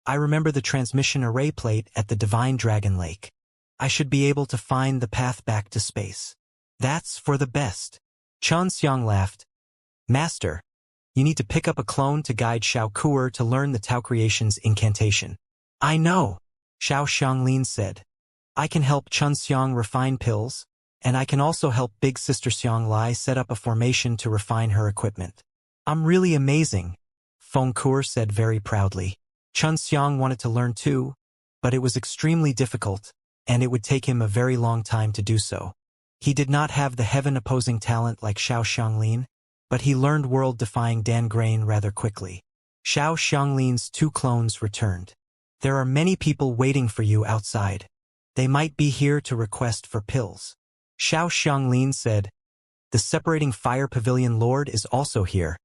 I remember the transmission array plate at the Divine Dragon Lake. I should be able to find the path back to space. That's for the best. Xianxia laughed. Master, you need to pick up a clone to guide Xiao Kuo to learn the Tao Creation's incantation. I know. Xiao Xianglin said. I can help Xianxia refine pills, and I can also help Big Sister Xianglai set up a formation to refine her equipment. I'm really amazing, Feng Kuo said very proudly. Xianxia wanted to learn too, but it was extremely difficult, and it would take him a very long time to do so. He did not have the heaven-opposing talent like Xiao Xianglin, but he learned world-defying Dan Grain rather quickly. Xiao Xianglin's two clones returned. There are many people waiting for you outside. They might be here to request for pills. Xiao Xianglin said, The Separating Fire Pavilion Lord is also here.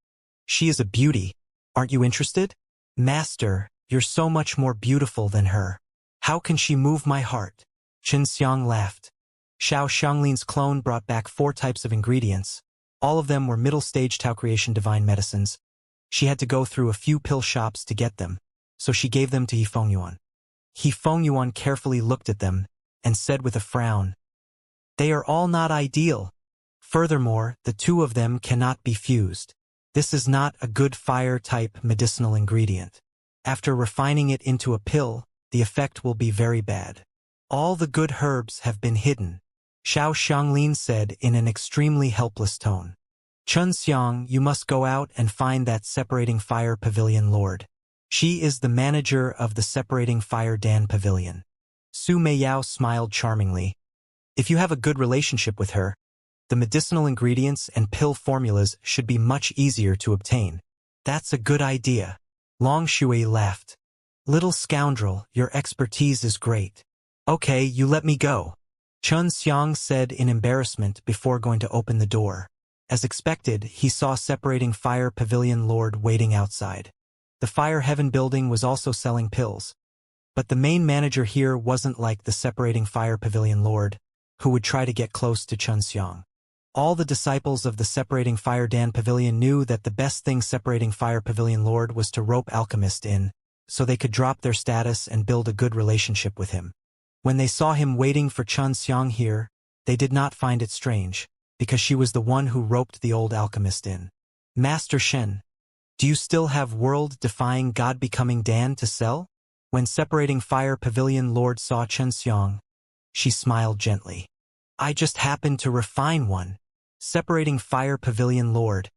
She is a beauty. Aren't you interested? Master, you're so much more beautiful than her. How can she move my heart? Xianxia laughed. Xiao Xianglin's clone brought back 4 types of ingredients. All of them were middle-stage Tao Creation divine medicines. She had to go through a few pill shops to get them, so she gave them to He Fengyuan. He Fengyuan carefully looked at them and said with a frown, They are all not ideal. Furthermore, the two of them cannot be fused. This is not a good fire-type medicinal ingredient. After refining it into a pill, the effect will be very bad. All the good herbs have been hidden, Xiao Xianglin said in an extremely helpless tone. Xiang, you must go out and find that Separating Fire Pavilion Lord. She is the manager of the Separating Fire Dan Pavilion. Su Meiyao smiled charmingly. If you have a good relationship with her, the medicinal ingredients and pill formulas should be much easier to obtain. That's a good idea. Long Shui laughed. Little scoundrel, your expertise is great. Okay, you let me go. Xiang said in embarrassment before going to open the door. As expected, he saw Separating Fire Pavilion Lord waiting outside. The Fire Heaven building was also selling pills. But the main manager here wasn't like the Separating Fire Pavilion Lord, who would try to get close to Xiang. All the disciples of the Separating Fire Dan Pavilion knew that the best thing Separating Fire Pavilion Lord was to rope Alchemist in, so they could drop their status and build a good relationship with him. When they saw him waiting for Xiang here, they did not find it strange, because she was the one who roped the old alchemist in. Master Shen, do you still have world-defying God-becoming Dan to sell? When Separating Fire Pavilion Lord saw Xiang, she smiled gently. I just happened to refine one. Separating Fire Pavilion Lord.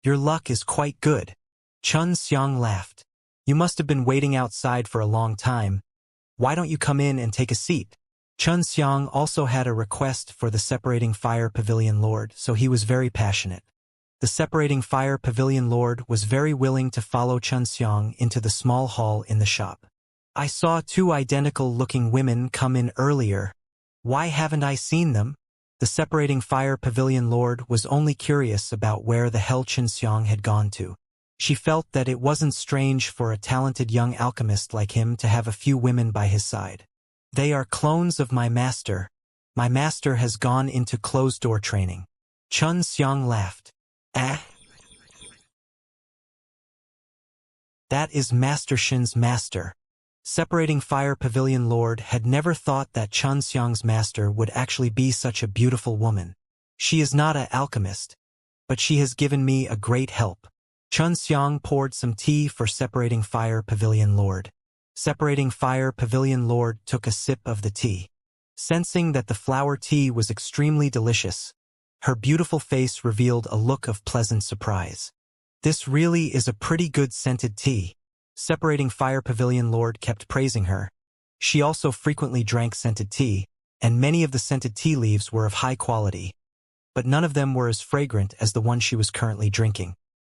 Your luck is quite good. Xiang laughed. You must have been waiting outside for a long time. Why don't you come in and take a seat? Xiang also had a request for the Separating Fire Pavilion Lord, so he was very passionate. The Separating Fire Pavilion Lord was very willing to follow Xiang into the small hall in the shop. I saw two identical-looking women come in earlier. Why haven't I seen them? The Separating Fire Pavilion Lord was only curious about where the hell Xiang had gone to. She felt that it wasn't strange for a talented young alchemist like him to have a few women by his side. They are clones of my master. My master has gone into closed-door training. Xiang laughed. Ah? That is Master Shin's master. Separating Fire Pavilion Lord had never thought that Xiang's master would actually be such a beautiful woman. She is not an alchemist, but she has given me a great help. Xiang poured some tea for Separating Fire Pavilion Lord. Separating Fire Pavilion Lord took a sip of the tea. Sensing that the flower tea was extremely delicious, her beautiful face revealed a look of pleasant surprise. This really is a pretty good scented tea. Separating Fire Pavilion Lord kept praising her. She also frequently drank scented tea, and many of the scented tea leaves were of high quality. But none of them were as fragrant as the one she was currently drinking.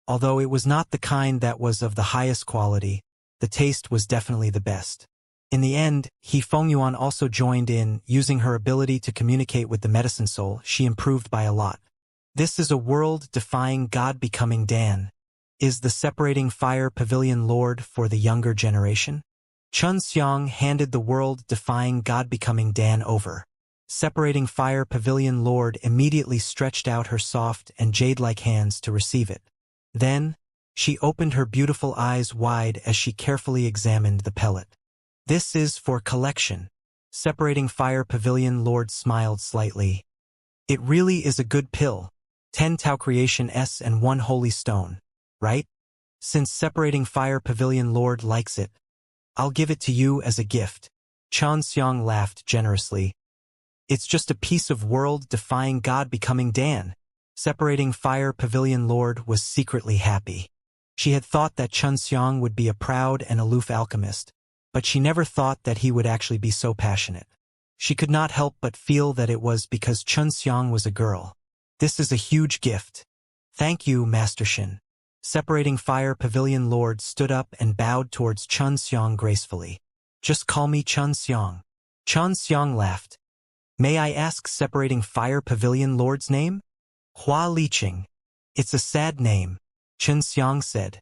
Although it was not the kind that was of the highest quality, the taste was definitely the best. In the end, He Fengyuan also joined in. Using her ability to communicate with the medicine soul, she improved by a lot. This is a world-defying God-becoming Dan. Is the Separating Fire Pavilion Lord for the younger generation? Xiang handed the world-defying God-becoming Dan over. Separating Fire Pavilion Lord immediately stretched out her soft and jade-like hands to receive it. Then, she opened her beautiful eyes wide as she carefully examined the pellet. This is for collection. Separating Fire Pavilion Lord smiled slightly. It really is a good pill. 10 Tao Creation S and 1 Holy Stone, right? Since Separating Fire Pavilion Lord likes it, I'll give it to you as a gift. Xiang laughed generously. It's just a piece of world-defying God-becoming Dan. Separating Fire Pavilion Lord was secretly happy. She had thought that Xiang would be a proud and aloof alchemist, but she never thought that he would actually be so passionate. She could not help but feel that it was because Xiang was a girl. This is a huge gift. Thank you, Master Shin. Separating Fire Pavilion Lord stood up and bowed towards Xiang gracefully. Just call me Xiang. Xiang laughed. May I ask Separating Fire Pavilion Lord's name? Hua Liqing. It's a sad name, Xiang said.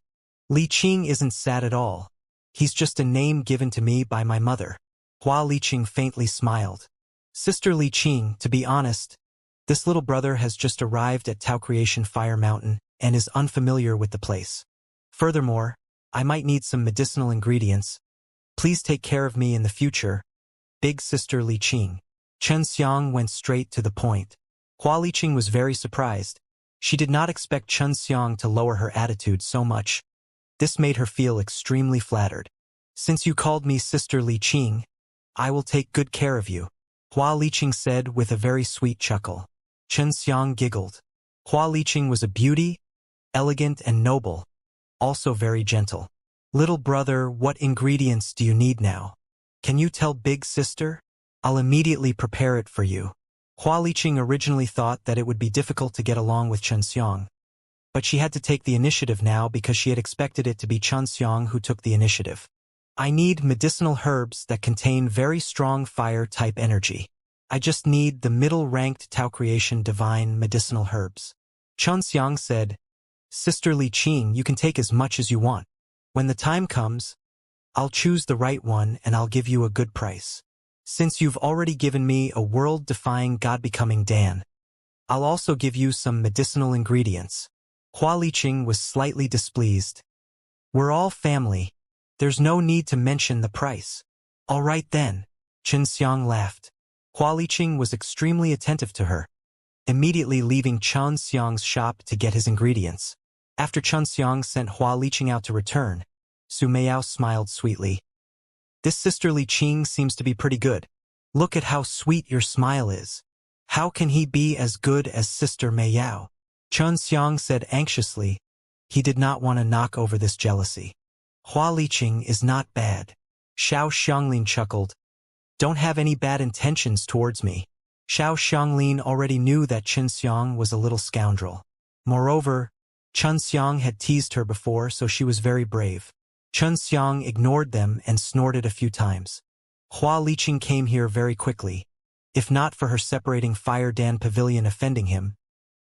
Liqing isn't sad at all. He's just a name given to me by my mother. Hua Liqing faintly smiled. Sister Liqing, to be honest, this little brother has just arrived at Tao Creation Fire Mountain and is unfamiliar with the place. Furthermore, I might need some medicinal ingredients. Please take care of me in the future. Big Sister Liqing. Xianxia went straight to the point. Hua Liqing was very surprised. She did not expect Xianxia to lower her attitude so much. This made her feel extremely flattered. Since you called me Sister Liqing, I will take good care of you, Hua Liqing said with a very sweet chuckle. Xianxia giggled. Hua Liqing was a beauty, elegant and noble, also very gentle. Little brother, what ingredients do you need now? Can you tell big sister? I'll immediately prepare it for you. Hua Liqing originally thought that it would be difficult to get along with Xianxia, but she had to take the initiative now because she had expected it to be Xianxia who took the initiative. I need medicinal herbs that contain very strong fire-type energy. I just need the middle-ranked Tao Creation divine medicinal herbs. Xianxia said, Sister Liqing, you can take as much as you want. When the time comes, I'll choose the right one and I'll give you a good price. Since you've already given me a world-defying God-becoming Dan, I'll also give you some medicinal ingredients. Hua Liqing was slightly displeased. We're all family. There's no need to mention the price. All right then. Xianxia laughed. Hua Liqing was extremely attentive to her, immediately leaving Xianxia's shop to get his ingredients. After Xianxia sent Hua Liqing out to return, Su Meiyao smiled sweetly. This Sister Liqing seems to be pretty good. Look at how sweet your smile is. How can he be as good as Sister Meiyao? Xianxia said anxiously. He did not want to knock over this jealousy. Hua Liqing is not bad. Xiao Xianglin chuckled. Don't have any bad intentions towards me. Xiao Xianglin already knew that Xianxia was a little scoundrel. Moreover, Xianxia had teased her before, so she was very brave. Xianxia ignored them and snorted a few times. Hua Liqing came here very quickly. If not for her separating Fire Dan Pavilion offending him,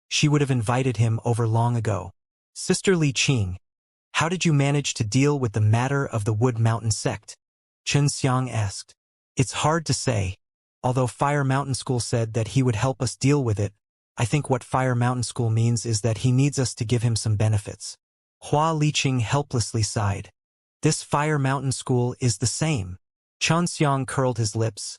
she would have invited him over long ago. Sister Liqing, how did you manage to deal with the matter of the Wood Mountain sect? Xianxia asked. It's hard to say. Although Fire Mountain School said that he would help us deal with it, I think what Fire Mountain School means is that he needs us to give him some benefits. Hua Liqing helplessly sighed. This Fire Mountain School is the same. Xianxia curled his lips.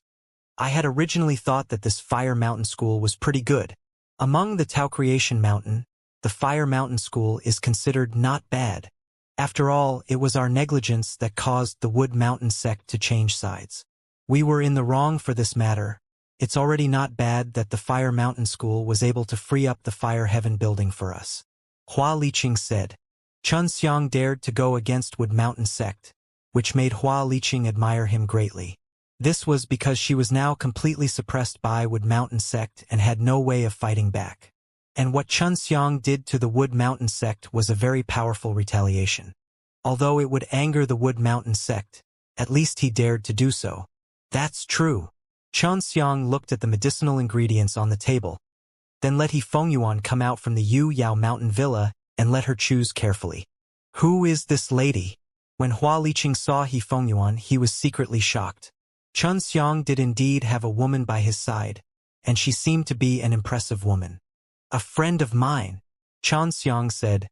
I had originally thought that this Fire Mountain School was pretty good. Among the Tao Creation Mountain, the Fire Mountain School is considered not bad. After all, it was our negligence that caused the Wood Mountain sect to change sides. We were in the wrong for this matter. It's already not bad that the Fire Mountain School was able to free up the Fire Heaven building for us. Hua Liqing said. Xianxia dared to go against Wood Mountain sect, which made Hua Liqing admire him greatly. This was because she was now completely suppressed by Wood Mountain sect and had no way of fighting back. And what Xianxia did to the Wood Mountain sect was a very powerful retaliation. Although it would anger the Wood Mountain sect, at least he dared to do so. That's true. Xianxia looked at the medicinal ingredients on the table. Then let He Fengyuan come out from the Yu Yao Mountain Villa and let her choose carefully. Who is this lady? When Hua Liqing saw He Fengyuan, he was secretly shocked. Xianxia did indeed have a woman by his side, and she seemed to be an impressive woman. A friend of mine, Xianxia said.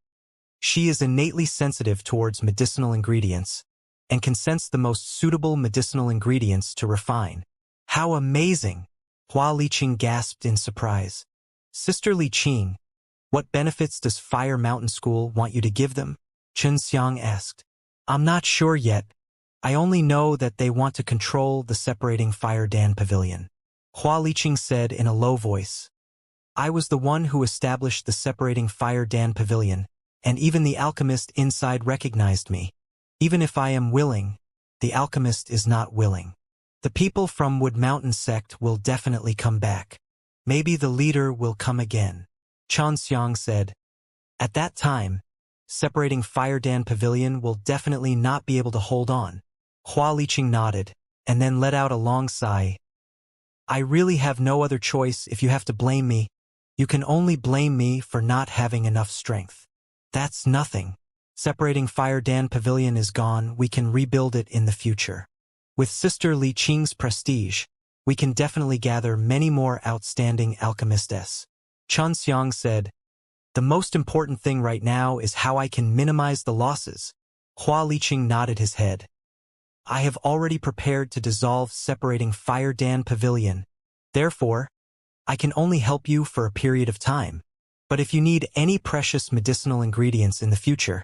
She is innately sensitive towards medicinal ingredients, and can sense the most suitable medicinal ingredients to refine. How amazing! Hua Liqing gasped in surprise. Sister Liqing, what benefits does Fire Mountain School want you to give them? Xianxia asked. I'm not sure yet. I only know that they want to control the separating Fire Dan Pavilion. Hua Liqing said in a low voice. I was the one who established the separating Fire Dan Pavilion, and even the alchemist inside recognized me. Even if I am willing, the alchemist is not willing. The people from Wood Mountain sect will definitely come back. Maybe the leader will come again. Xianxia said. At that time, separating Fire Dan Pavilion will definitely not be able to hold on. Hua Liqing nodded, and then let out a long sigh. I really have no other choice. If you have to blame me, you can only blame me for not having enough strength. That's nothing. Separating Fire Dan Pavilion is gone, we can rebuild it in the future. With Sister Liqing's prestige, we can definitely gather many more outstanding alchemists. Xianxia said, the most important thing right now is how I can minimize the losses. Hua Liqing nodded his head. I have already prepared to dissolve separating Fire Dan Pavilion. Therefore, I can only help you for a period of time. But if you need any precious medicinal ingredients in the future,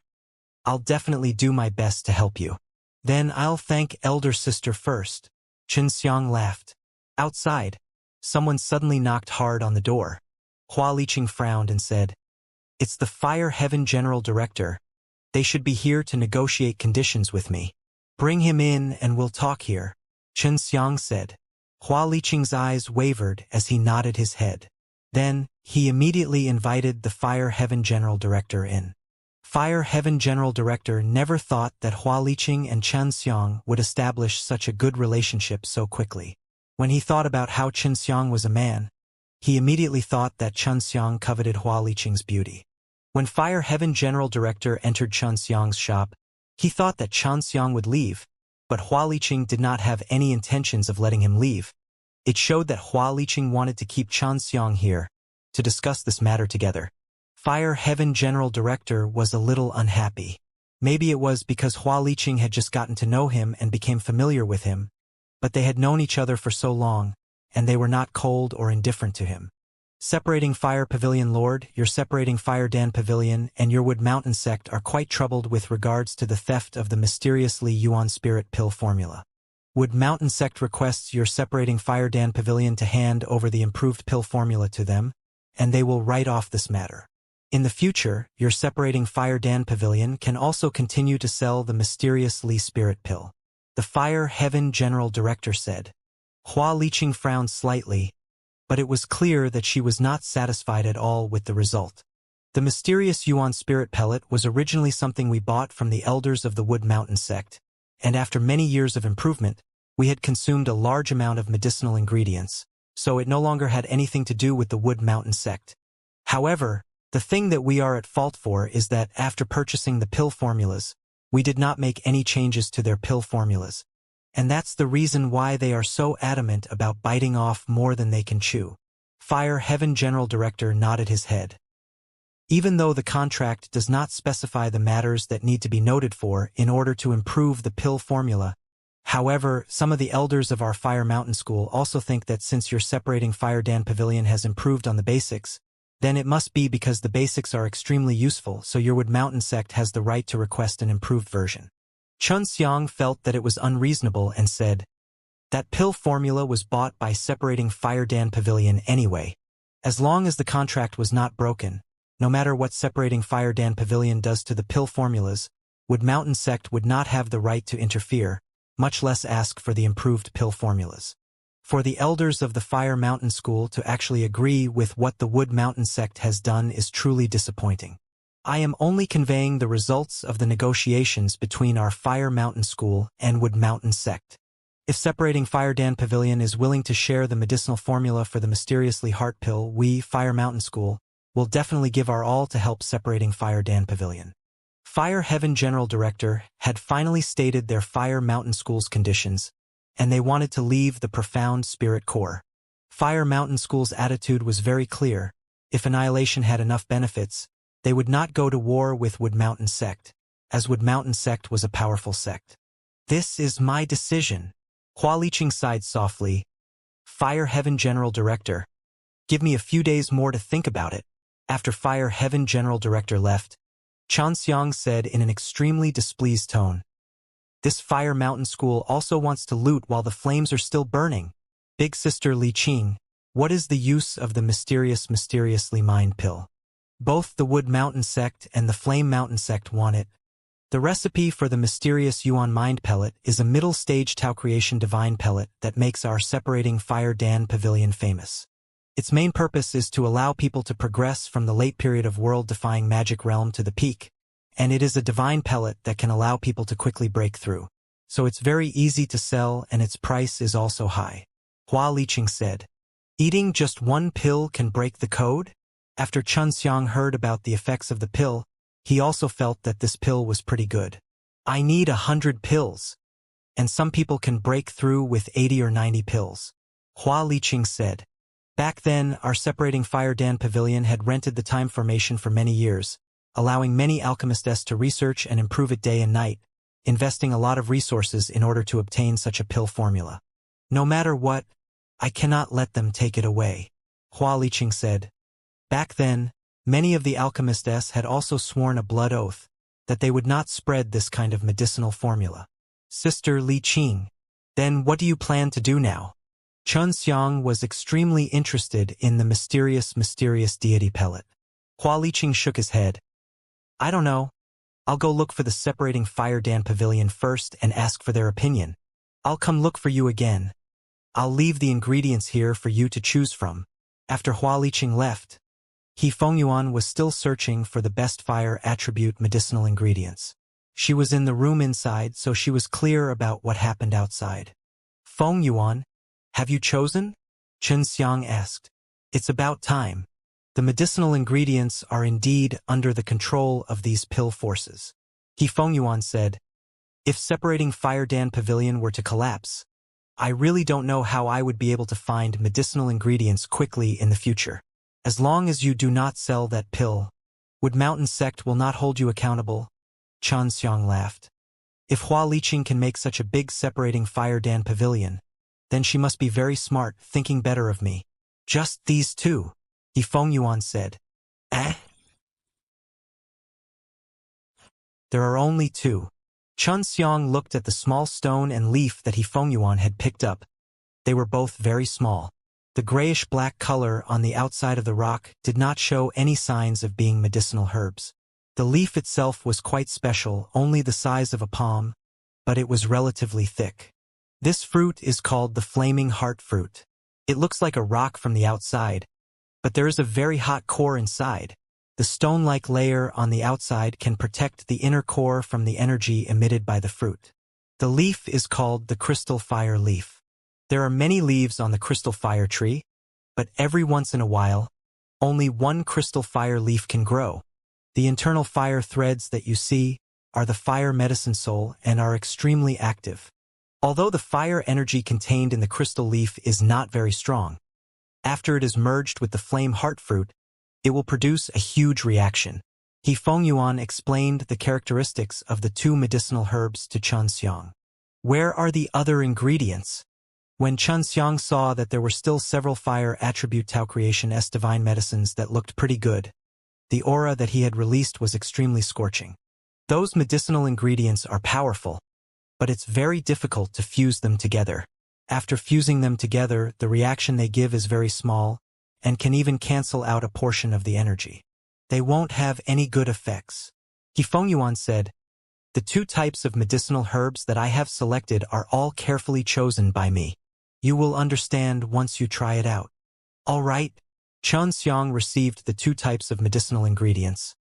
I'll definitely do my best to help you. Then I'll thank elder sister first. Xianxia laughed. Outside, someone suddenly knocked hard on the door. Hua Liqing frowned and said, "It's the Fire Heaven General Director. They should be here to negotiate conditions with me. Bring him in and we'll talk here," Xianxia said. Hua Liqing's eyes wavered as he nodded his head. Then, he immediately invited the Fire Heaven General Director in. Fire Heaven General Director never thought that Hua Liqing and Xianxia would establish such a good relationship so quickly. When he thought about how Xianxia was a man, he immediately thought that Xianxia coveted Hua Liqing's beauty. When Fire Heaven General Director entered Xianxia's shop, he thought that Xianxia would leave, but Hua Liqing did not have any intentions of letting him leave. It showed that Hua Liqing wanted to keep Xianxia here, to discuss this matter together. Fire Heaven General Director was a little unhappy. Maybe it was because Hua Liqing had just gotten to know him and became familiar with him, but they had known each other for so long, and they were not cold or indifferent to him. Separating Fire Pavilion Lord, your Separating Fire Dan Pavilion and your Wood Mountain sect are quite troubled with regards to the theft of the mysteriously Yuan Spirit Pill formula. Wood Mountain sect requests your Separating Fire Dan Pavilion to hand over the improved pill formula to them, and they will write off this matter. In the future, your Separating Fire Dan Pavilion can also continue to sell the mysterious Li Spirit Pill. The Fire Heaven General Director said. Hua Liqing frowned slightly, but it was clear that she was not satisfied at all with the result. The mysterious Yuan Spirit Pellet was originally something we bought from the elders of the Wood Mountain sect, and after many years of improvement, we had consumed a large amount of medicinal ingredients, so it no longer had anything to do with the Wood Mountain sect. However, the thing that we are at fault for is that after purchasing the pill formulas, we did not make any changes to their pill formulas. And that's the reason why they are so adamant about biting off more than they can chew. Fire Heaven General Director nodded his head. Even though the contract does not specify the matters that need to be noted for in order to improve the pill formula, however, some of the elders of our Fire Mountain School also think that since your Separating Fire Dan Pavilion has improved on the basics, then it must be because the basics are extremely useful, so your Wood Mountain sect has the right to request an improved version. Xianxia felt that it was unreasonable and said, "That pill formula was bought by Separating Fire Dan Pavilion anyway. As long as the contract was not broken, no matter what Separating Fire Dan Pavilion does to the pill formulas, Wood Mountain sect would not have the right to interfere, much less ask for the improved pill formulas. For the elders of the Fire Mountain School to actually agree with what the Wood Mountain sect has done is truly disappointing. I am only conveying the results of the negotiations between our Fire Mountain School and Wood Mountain sect. If Separating Fire Dan Pavilion is willing to share the medicinal formula for the mysteriously heart pill, we, Fire Mountain School, will definitely give our all to help Separating Fire Dan Pavilion." Fire Heaven General Director had finally stated their Fire Mountain School's conditions, and they wanted to leave the profound spirit core. Fire Mountain School's attitude was very clear. If Annihilation had enough benefits, they would not go to war with Wood Mountain sect, as Wood Mountain sect was a powerful sect. "This is my decision." Hua Liqing sighed softly. "Fire Heaven General Director, give me a few days more to think about it." After Fire Heaven General Director left, Xianxia said in an extremely displeased tone, "This Fire Mountain School also wants to loot while the flames are still burning. Big Sister Li Qing, what is the use of the mysteriously mind pill? Both the Wood Mountain sect and the Flame Mountain sect want it. The recipe for the mysterious Yuan Mind Pellet is a middle-stage Tao Creation Divine Pellet that makes our Separating Fire Dan Pavilion famous. Its main purpose is to allow people to progress from the late period of world-defying magic realm to the peak, and it is a divine pellet that can allow people to quickly break through. So it's very easy to sell and its price is also high." Hua Liqing said. "Eating just one pill can break the code?" After Xianxia heard about the effects of the pill, he also felt that this pill was pretty good. "I need 100 pills. And some people can break through with 80 or 90 pills." Hua Liqing said. Back then, our Separating Fire Dan Pavilion had rented the time formation for many years, allowing many alchemists to research and improve it day and night, investing a lot of resources in order to obtain such a pill formula. "No matter what, I cannot let them take it away. Hua Liqing said. Back then, many of the alchemists had also sworn a blood oath that they would not spread this kind of medicinal formula. Sister Li Qing, then what do you plan to do now? Xianxia was extremely interested in the mysterious deity pellet. Hua Liqing shook his head. I don't know. I'll go look for the separating fire dan pavilion first and ask for their opinion. I'll come look for you again. I'll leave the ingredients here for you to choose from. After Hua Liqing left, He Fengyuan was still searching for the best fire attribute medicinal ingredients. She was in the room inside, so she was clear about what happened outside. Fengyuan, have you chosen? Chen Xiang asked. It's about time. The medicinal ingredients are indeed under the control of these pill forces. He Fengyuan said, if separating Fire Dan Pavilion were to collapse, I really don't know how I would be able to find medicinal ingredients quickly in the future. As long as you do not sell that pill, Wood Mountain Sect will not hold you accountable. Chen Xiang laughed. If Hua Liqing can make such a big separating Fire Dan Pavilion, then she must be very smart, thinking better of me. Just these two, He Fengyuan said. Eh? There are only two. Chen Xiang looked at the small stone and leaf that He Fengyuan had picked up. They were both very small. The grayish-black color on the outside of the rock did not show any signs of being medicinal herbs. The leaf itself was quite special, only the size of a palm, but it was relatively thick. This fruit is called the flaming heart fruit. It looks like a rock from the outside, but there is a very hot core inside. The stone-like layer on the outside can protect the inner core from the energy emitted by the fruit. The leaf is called the crystal fire leaf. There are many leaves on the crystal fire tree, but every once in a while, only one crystal fire leaf can grow. The internal fire threads that you see are the fire medicine soul and are extremely active. Although the fire energy contained in the crystal leaf is not very strong, after it is merged with the flame heart fruit, it will produce a huge reaction. He Fengyuan explained the characteristics of the two medicinal herbs to Chen Xiang. Where are the other ingredients? When Chen Xiang saw that there were still several fire attribute Tao Creation S divine medicines that looked pretty good, the aura that he had released was extremely scorching. Those medicinal ingredients are powerful, but it's very difficult to fuse them together. After fusing them together, the reaction they give is very small and can even cancel out a portion of the energy. They won't have any good effects. He Fengyuan said, the two types of medicinal herbs that I have selected are all carefully chosen by me. You will understand once you try it out. All right. Chen Xiang received the two types of medicinal ingredients.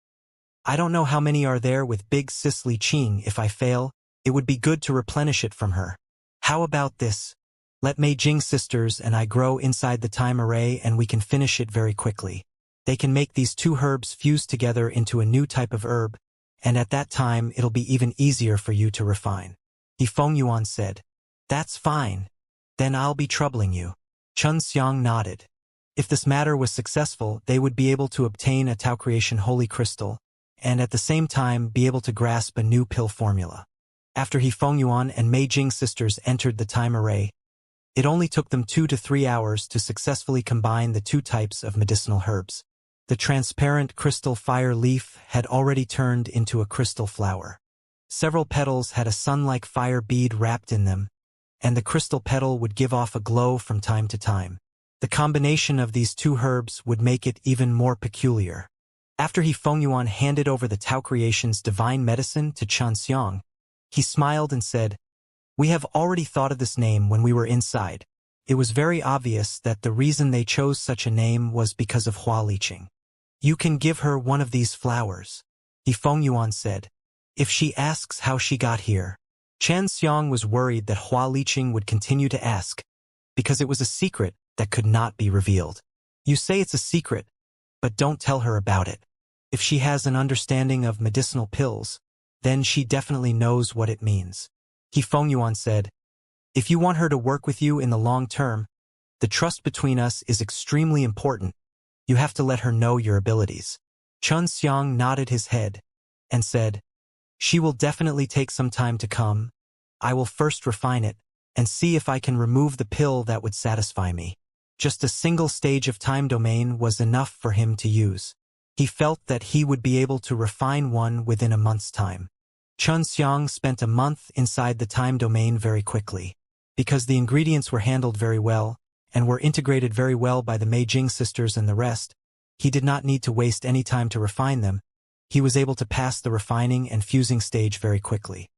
I don't know how many are there with Big Sis Li Qing. If I fail, it would be good to replenish it from her. How about this? Let Mei Jing sisters and I grow inside the time array and we can finish it very quickly. They can make these two herbs fuse together into a new type of herb, and at that time it'll be even easier for you to refine. He Fengyuan said. That's fine. Then I'll be troubling you. Chen Xiang nodded. If this matter was successful, they would be able to obtain a Tao Creation holy crystal, and at the same time be able to grasp a new pill formula. After He Fengyuan and Mei Jing sisters entered the time array, it only took them 2 to 3 hours to successfully combine the two types of medicinal herbs. The transparent crystal fire leaf had already turned into a crystal flower. Several petals had a sun-like fire bead wrapped in them, and the crystal petal would give off a glow from time to time. The combination of these two herbs would make it even more peculiar. After He Fengyuan handed over the Tao Creation's divine medicine to Chen Xiang, he smiled and said, we have already thought of this name when we were inside. It was very obvious that the reason they chose such a name was because of Hua Liqing. You can give her one of these flowers, He Fengyuan said, if she asks how she got here. Chen Xiang was worried that Hua Liqing would continue to ask, because it was a secret that could not be revealed. You say it's a secret, but don't tell her about it. If she has an understanding of medicinal pills, then she definitely knows what it means. He Fengyuan said, if you want her to work with you in the long term, the trust between us is extremely important. You have to let her know your abilities. Chen Xiang nodded his head and said, she will definitely take some time to come. I will first refine it, and see if I can remove the pill that would satisfy me. Just a single stage of time domain was enough for him to use. He felt that he would be able to refine one within a month's time. Xianxia spent a month inside the time domain very quickly. Because the ingredients were handled very well, and were integrated very well by the Meijing sisters and the rest, he did not need to waste any time to refine them. He was able to pass the refining and fusing stage very quickly.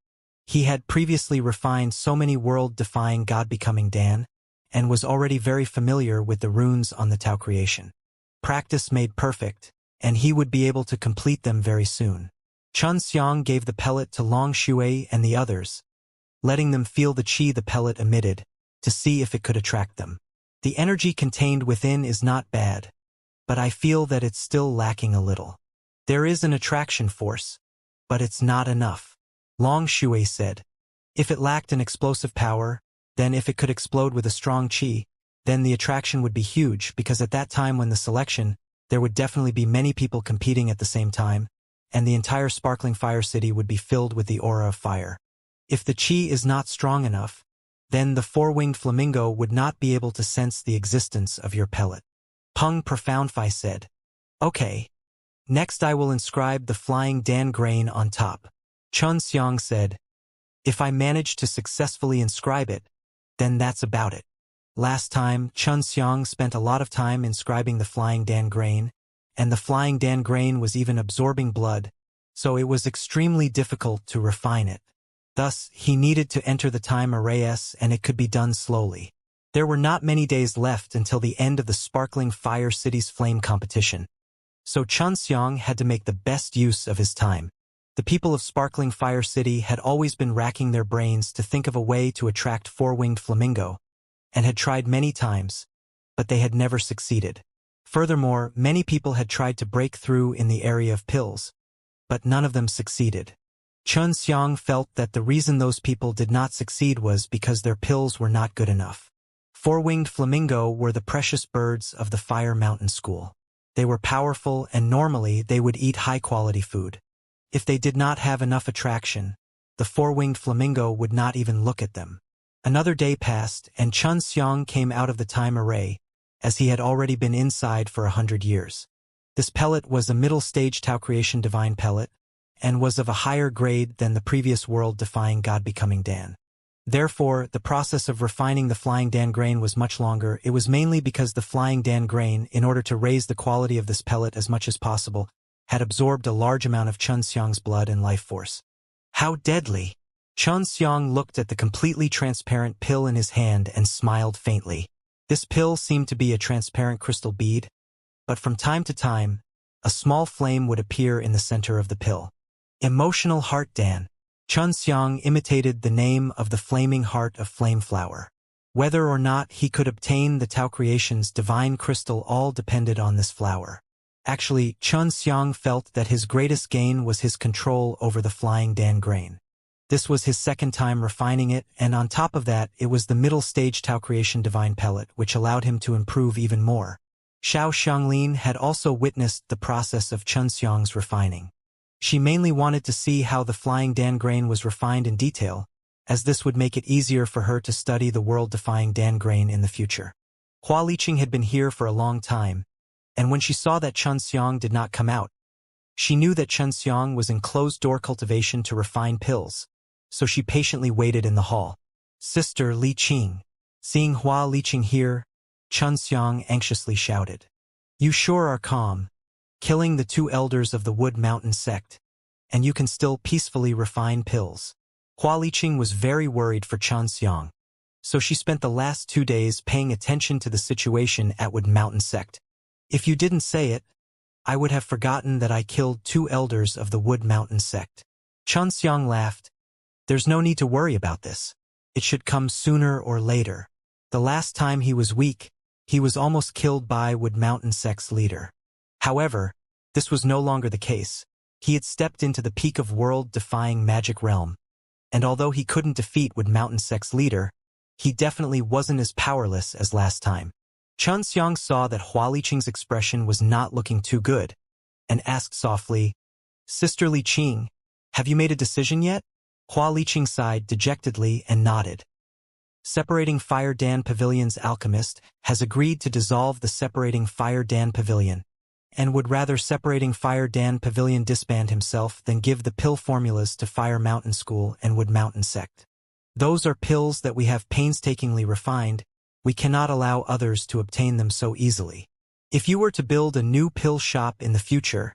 He had previously refined so many world-defying God-becoming Dan, and was already very familiar with the runes on the Tao creation. Practice made perfect, and he would be able to complete them very soon. Xianxia gave the pellet to Long Shui and the others, letting them feel the qi the pellet emitted, to see if it could attract them. The energy contained within is not bad, but I feel that it's still lacking a little. There is an attraction force, but it's not enough. Long Shui said. If it lacked an explosive power, then if it could explode with a strong qi, then the attraction would be huge, because at that time when the selection, there would definitely be many people competing at the same time, and the entire sparkling fire city would be filled with the aura of fire. If the qi is not strong enough, then the four-winged flamingo would not be able to sense the existence of your pellet. Peng Profoundfi said. Okay. Next I will inscribe the flying Dan grain on top. Xianxia said. If I manage to successfully inscribe it, then that's about it. Last time, Xianxia spent a lot of time inscribing the flying Dan grain, and the flying Dan grain was even absorbing blood, so it was extremely difficult to refine it. Thus, he needed to enter the time arrays, and it could be done slowly. There were not many days left until the end of the Sparkling Fire City's flame competition, so Xianxia had to make the best use of his time. The people of Sparkling Fire City had always been racking their brains to think of a way to attract four-winged flamingo, and had tried many times, but they had never succeeded. Furthermore, many people had tried to break through in the area of pills, but none of them succeeded. Xianxia felt that the reason those people did not succeed was because their pills were not good enough. Four-winged flamingo were the precious birds of the Fire Mountain School. They were powerful, and normally they would eat high-quality food. If they did not have enough attraction, the four-winged flamingo would not even look at them. Another day passed, and Xianxia came out of the time array, as he had already been inside for 100 years. This pellet was a middle-stage Tao creation divine pellet, and was of a higher grade than the previous world-defying God-becoming Dan. Therefore, the process of refining the flying Dan grain was much longer. It was mainly because the flying Dan grain, in order to raise the quality of this pellet as much as possible, had absorbed a large amount of Xianxia's blood and life force. How deadly! Xianxia looked at the completely transparent pill in his hand and smiled faintly. This pill seemed to be a transparent crystal bead, but from time to time, a small flame would appear in the center of the pill. Emotional Heart Dan. Xianxia imitated the name of the flaming heart of flame flower. Whether or not he could obtain the Tao creation's divine crystal all depended on this flower. Actually, Xianxia felt that his greatest gain was his control over the flying Dan grain. This was his second time refining it, and on top of that, it was the middle stage Tao creation divine pellet, which allowed him to improve even more. Xiao Xianglin had also witnessed the process of Xianxia's refining. She mainly wanted to see how the flying Dan grain was refined in detail, as this would make it easier for her to study the world-defying Dan grain in the future. Hua Liqing had been here for a long time, and when she saw that Xianxia did not come out, she knew that Xianxia was in closed-door cultivation to refine pills, so she patiently waited in the hall. Sister Li Qing. Seeing Hua Liqing here, Xianxia anxiously shouted. You sure are calm, killing the two elders of the Wood Mountain sect, and you can still peacefully refine pills. Hua Liqing was very worried for Xianxia, so she spent the last 2 days paying attention to the situation at Wood Mountain sect. If you didn't say it, I would have forgotten that I killed 2 elders of the Wood Mountain sect. Xianxia laughed. There's no need to worry about this. It should come sooner or later. The last time he was weak, he was almost killed by Wood Mountain sect's leader. However, this was no longer the case. He had stepped into the peak of world-defying magic realm, and although he couldn't defeat Wood Mountain sect's leader, he definitely wasn't as powerless as last time. Xianxia saw that Hua Liqing's expression was not looking too good, and asked softly, Sister Li Qing, have you made a decision yet? Hua Liqing sighed dejectedly and nodded. Separating Fire Dan Pavilion's Alchemist has agreed to dissolve the Separating Fire Dan Pavilion, and would rather Separating Fire Dan Pavilion disband himself than give the pill formulas to Fire Mountain School and Wood Mountain Sect. Those are pills that we have painstakingly refined. We cannot allow others to obtain them so easily. If you were to build a new pill shop in the future,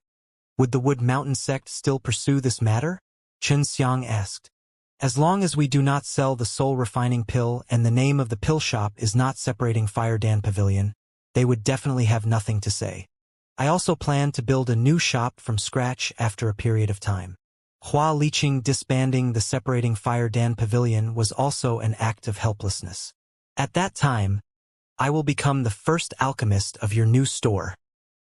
would the Wood Mountain Sect still pursue this matter? Xianxia asked. As long as we do not sell the soul refining pill and the name of the pill shop is not Separating Fire Dan Pavilion, they would definitely have nothing to say. I also plan to build a new shop from scratch after a period of time. Hua Liqing disbanding the Separating Fire Dan Pavilion was also an act of helplessness. At that time, I will become the first alchemist of your new store,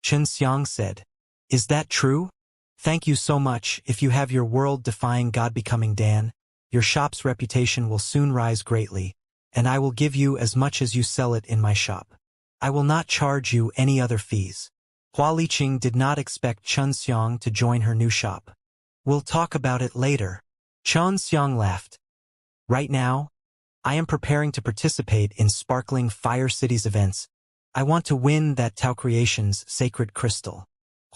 Xianxia said. Is that true? Thank you so much. If you have your world-defying God-becoming Dan, your shop's reputation will soon rise greatly, and I will give you as much as you sell it in my shop. I will not charge you any other fees. Hua Liqing did not expect Xianxia to join her new shop. We'll talk about it later. Xianxia laughed. Right now, I am preparing to participate in Sparkling Fire Cities events. I want to win that Tao Creation's sacred crystal.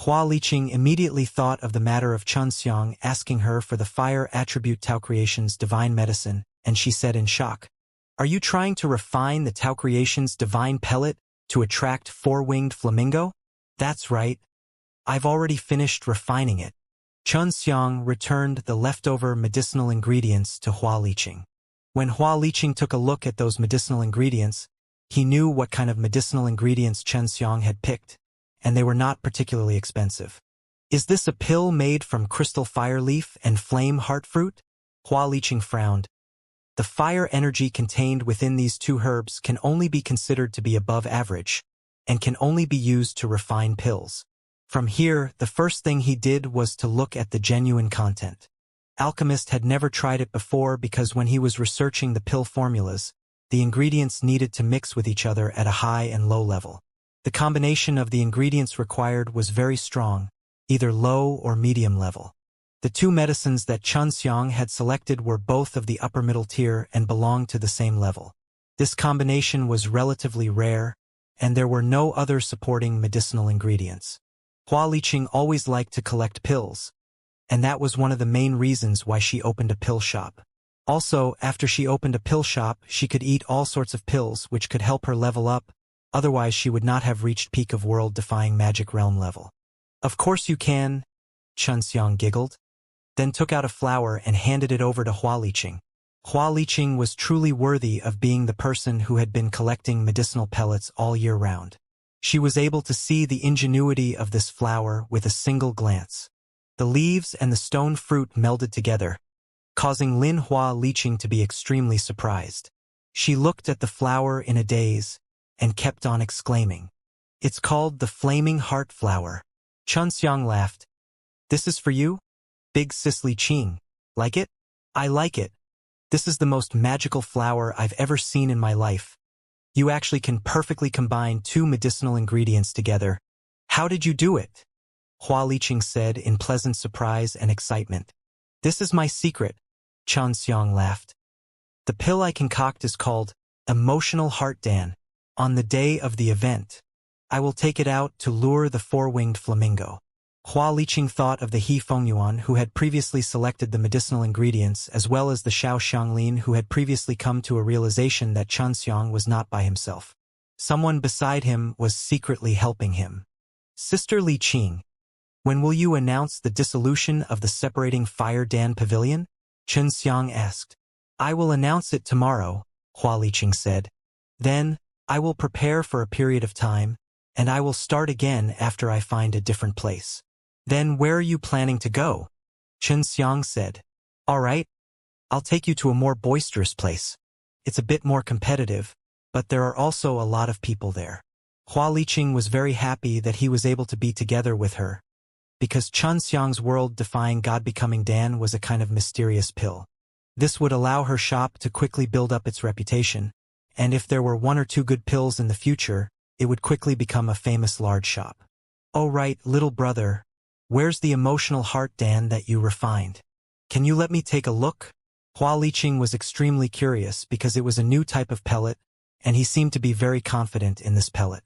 Hua Liqing immediately thought of the matter of Xianxia asking her for the fire attribute Tao Creation's divine medicine, and she said in shock, "Are you trying to refine the Tao Creation's divine pellet to attract four-winged flamingo?" That's right. I've already finished refining it. Xianxia returned the leftover medicinal ingredients to Hua Liqing. When Hua Liqing took a look at those medicinal ingredients, he knew what kind of medicinal ingredients Xianxia had picked, and they were not particularly expensive. Is this a pill made from crystal fire leaf and flame heart fruit? Hua Liqing frowned. The fire energy contained within these two herbs can only be considered to be above average, and can only be used to refine pills. From here, the first thing he did was to look at the genuine content. Alchemist had never tried it before because when he was researching the pill formulas, the ingredients needed to mix with each other at a high and low level. The combination of the ingredients required was very strong, either low or medium level. The two medicines that Xianxia had selected were both of the upper middle tier and belonged to the same level. This combination was relatively rare, and there were no other supporting medicinal ingredients. Hua Liqing always liked to collect pills, and that was one of the main reasons why she opened a pill shop. Also, after she opened a pill shop, she could eat all sorts of pills which could help her level up. Otherwise she would not have reached peak of world-defying magic realm level. Of course you can, Xianxia giggled, then took out a flower and handed it over to Hua Liqing. Hua Liqing was truly worthy of being the person who had been collecting medicinal pellets all year round. She was able to see the ingenuity of this flower with a single glance. The leaves and the stone fruit melded together, causing Lin Hua Liqing to be extremely surprised. She looked at the flower in a daze, and kept on exclaiming, "It's called the Flaming Heart Flower." Xianxia laughed. "This is for you? Big Sis Liqing. Like it?" "I like it. This is the most magical flower I've ever seen in my life. You actually can perfectly combine two medicinal ingredients together. How did you do it?" Hua Liqing said in pleasant surprise and excitement. "This is my secret," Xianxia laughed. "The pill I concoct is called Emotional Heart Dan. On the day of the event, I will take it out to lure the four-winged flamingo." Hua Liqing thought of the He Fengyuan who had previously selected the medicinal ingredients as well as the Xiao Xianglin who had previously come to a realization that Xianxia was not by himself. Someone beside him was secretly helping him. "Sister Liqing, when will you announce the dissolution of the Separating Fire Dan Pavilion?" Xianxia asked. "I will announce it tomorrow," Hua Liqing said. "Then, I will prepare for a period of time, and I will start again after I find a different place." "Then where are you planning to go?" Xianxia said. "All right, I'll take you to a more boisterous place. It's a bit more competitive, but there are also a lot of people there." Hua Liqing was very happy that he was able to be together with her, because Xianxia's world-defying God-becoming Dan was a kind of mysterious pill. This would allow her shop to quickly build up its reputation, and if there were one or two good pills in the future, it would quickly become a famous large shop. "Oh right, little brother, where's the Emotional Heart Dan that you refined? Can you let me take a look?" Hua Liqing was extremely curious because it was a new type of pellet, and he seemed to be very confident in this pellet.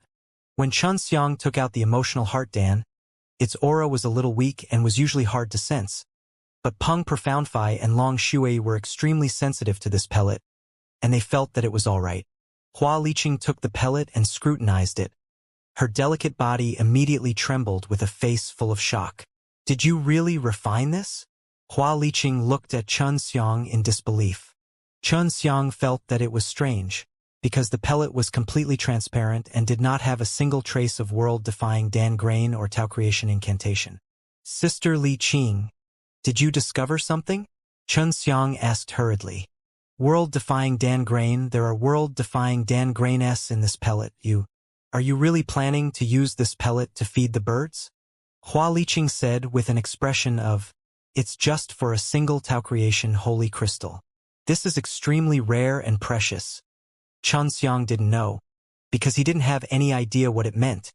When Xianxia took out the emotional heart Dan, its aura was a little weak and was usually hard to sense, but Peng Profoundfei and Long Shui were extremely sensitive to this pellet, and they felt that it was all right. Hua Liqing took the pellet and scrutinized it. Her delicate body immediately trembled with a face full of shock. Did you really refine this? Hua Liqing looked at Xianxia in disbelief. Xianxia felt that it was strange, because the pellet was completely transparent and did not have a single trace of world-defying Dan grain or Tao creation incantation. Sister Li Qing, did you discover something? Xianxia asked hurriedly. World-defying Dan grain, there are world-defying Dan grain-s in this pellet. Are you really planning to use this pellet to feed the birds? Hua Liqing said with an expression of, it's just for a single Tao creation holy crystal. This is extremely rare and precious. Xianxia didn't know, because he didn't have any idea what it meant.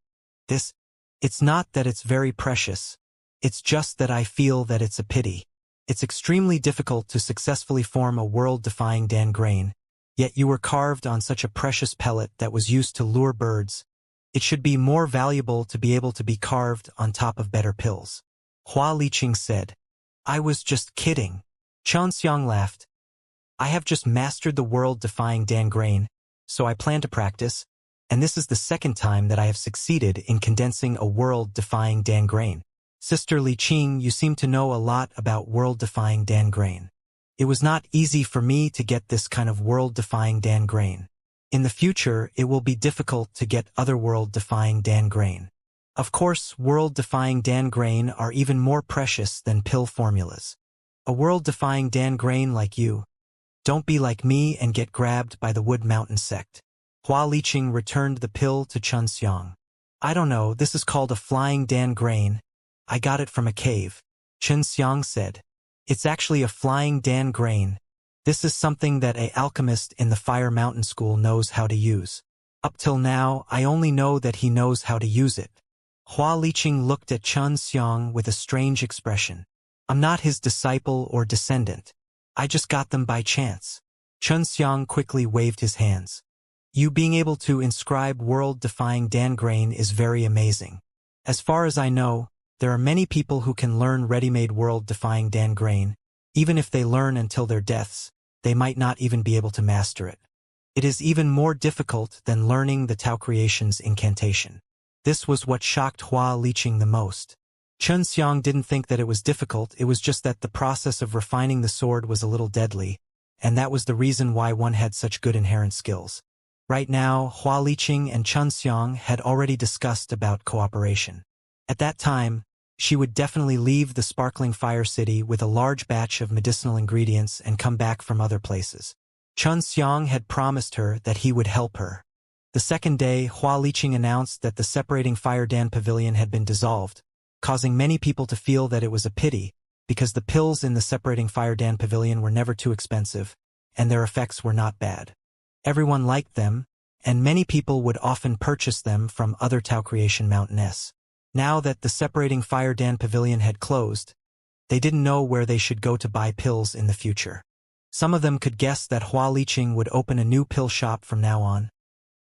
It's not that it's very precious. It's just that I feel that it's a pity. It's extremely difficult to successfully form a world-defying Dan grain, yet you were carved on such a precious pellet that was used to lure birds. It should be more valuable to be able to be carved on top of better pills. Hua Liqing said. I was just kidding. Xianxia laughed. I have just mastered the world-defying Dan grain, so I plan to practice, and this is the second time that I have succeeded in condensing a world-defying Dan grain. Sister Li Qing, you seem to know a lot about world-defying Dan grain. It was not easy for me to get this kind of world-defying Dan grain. In the future, it will be difficult to get other world-defying Dan grain. Of course, world-defying Dan grain are even more precious than pill formulas. A world-defying Dan grain like you. Don't be like me and get grabbed by the Wood Mountain sect. Hua Liqing returned the pill to Xianxia. I don't know, this is called a flying Dan grain. I got it from a cave. Xianxia said. It's actually a flying Dan grain. This is something that an alchemist in the Fire Mountain School knows how to use. Up till now, I only know that he knows how to use it. Hua Liqing looked at Xianxia with a strange expression. I'm not his disciple or descendant. I just got them by chance. Xianxia quickly waved his hands. You being able to inscribe world-defying Dan grain is very amazing. As far as I know, there are many people who can learn ready-made world-defying Dan grain. Even if they learn until their deaths, they might not even be able to master it. It is even more difficult than learning the Tao creation's incantation. This was what shocked Hua Liqing the most. Xianxia didn't think that it was difficult, it was just that the process of refining the sword was a little deadly, and that was the reason why one had such good inherent skills. Right now, Hua Liqing and Xianxia had already discussed about cooperation. At that time, she would definitely leave the sparkling fire city with a large batch of medicinal ingredients and come back from other places. Xianxia had promised her that he would help her. The second day, Hua Liqing announced that the separating Fire Dan Pavilion had been dissolved, causing many people to feel that it was a pity, because the pills in the separating Fire Dan Pavilion were never too expensive, and their effects were not bad. Everyone liked them, and many people would often purchase them from other Tao Creation Mountain-s. Now that the separating Fire Dan Pavilion had closed, they didn't know where they should go to buy pills in the future. Some of them could guess that Hua Liqing would open a new pill shop from now on,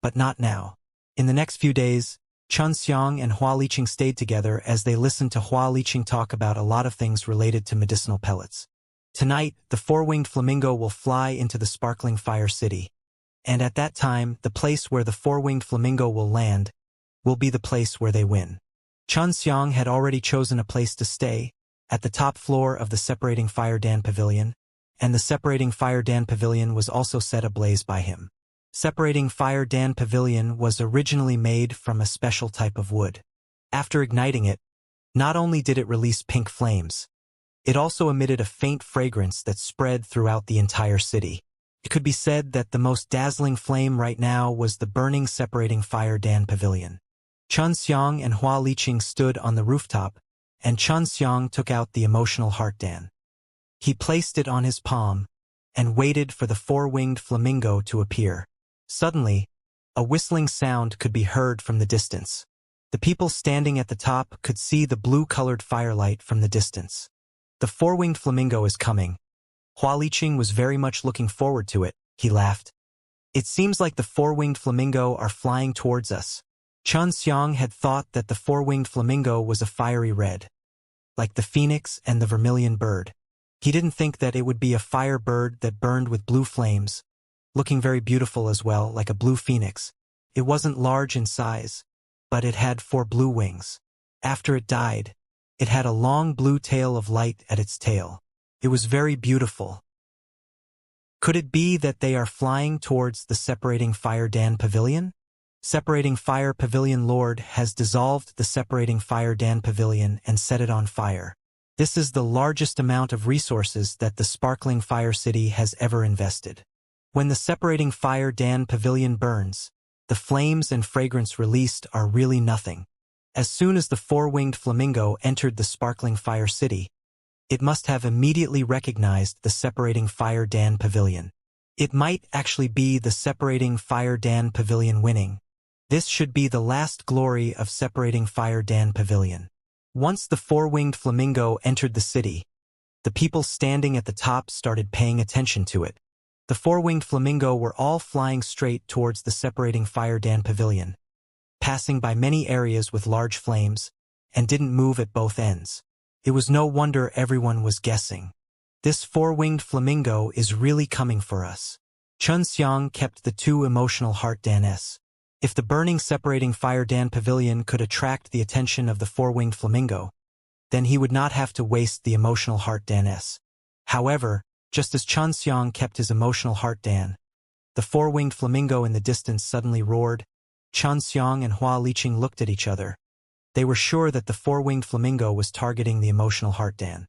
but not now. In the next few days, Xianxia and Hua Liqing stayed together as they listened to Hua Liqing talk about a lot of things related to medicinal pellets. Tonight, the four-winged flamingo will fly into the sparkling fire city, and at that time, the place where the four-winged flamingo will land will be the place where they win. Xianxia had already chosen a place to stay, at the top floor of the separating Fire Dan Pavilion, and the separating Fire Dan Pavilion was also set ablaze by him. Separating Fire Dan Pavilion was originally made from a special type of wood. After igniting it, not only did it release pink flames, it also emitted a faint fragrance that spread throughout the entire city. It could be said that the most dazzling flame right now was the burning separating Fire Dan Pavilion. Xianxia and Hua Liqing stood on the rooftop, and Xianxia took out the emotional heart Dan. He placed it on his palm, and waited for the four-winged flamingo to appear. Suddenly, a whistling sound could be heard from the distance. The people standing at the top could see the blue-colored firelight from the distance. The four-winged flamingo is coming. Hua Liqing was very much looking forward to it. He laughed. It seems like the four-winged flamingo are flying towards us. Xianxia had thought that the four-winged flamingo was a fiery red, like the phoenix and the vermilion bird. He didn't think that it would be a fire bird that burned with blue flames, looking very beautiful as well, like a blue phoenix. It wasn't large in size, but it had 4 blue wings. After it died, it had a long blue tail of light at its tail. It was very beautiful. Could it be that they are flying towards the separating fire Dan Pavilion? Separating Fire Pavilion Lord has dissolved the Separating Fire Dan Pavilion and set it on fire. This is the largest amount of resources that the Sparkling Fire City has ever invested. When the Separating Fire Dan Pavilion burns, the flames and fragrance released are really nothing. As soon as the four-winged flamingo entered the Sparkling Fire City, it must have immediately recognized the Separating Fire Dan Pavilion. It might actually be the Separating Fire Dan Pavilion winning. This should be the last glory of Separating Fire Dan Pavilion. Once the four-winged flamingo entered the city, the people standing at the top started paying attention to it. The four-winged flamingo were all flying straight towards the Separating Fire Dan Pavilion, passing by many areas with large flames, and didn't move at both ends. It was no wonder everyone was guessing. This four-winged flamingo is really coming for us. Xianxia kept the 2 emotional heart Danes. If the burning Separating Fire Dan Pavilion could attract the attention of the four-winged flamingo, then he would not have to waste the emotional heart Danes. However, just as Xianxia kept his emotional heart Dan, the four-winged flamingo in the distance suddenly roared. Xianxia and Hua Liqing looked at each other. They were sure that the four-winged flamingo was targeting the emotional heart Dan.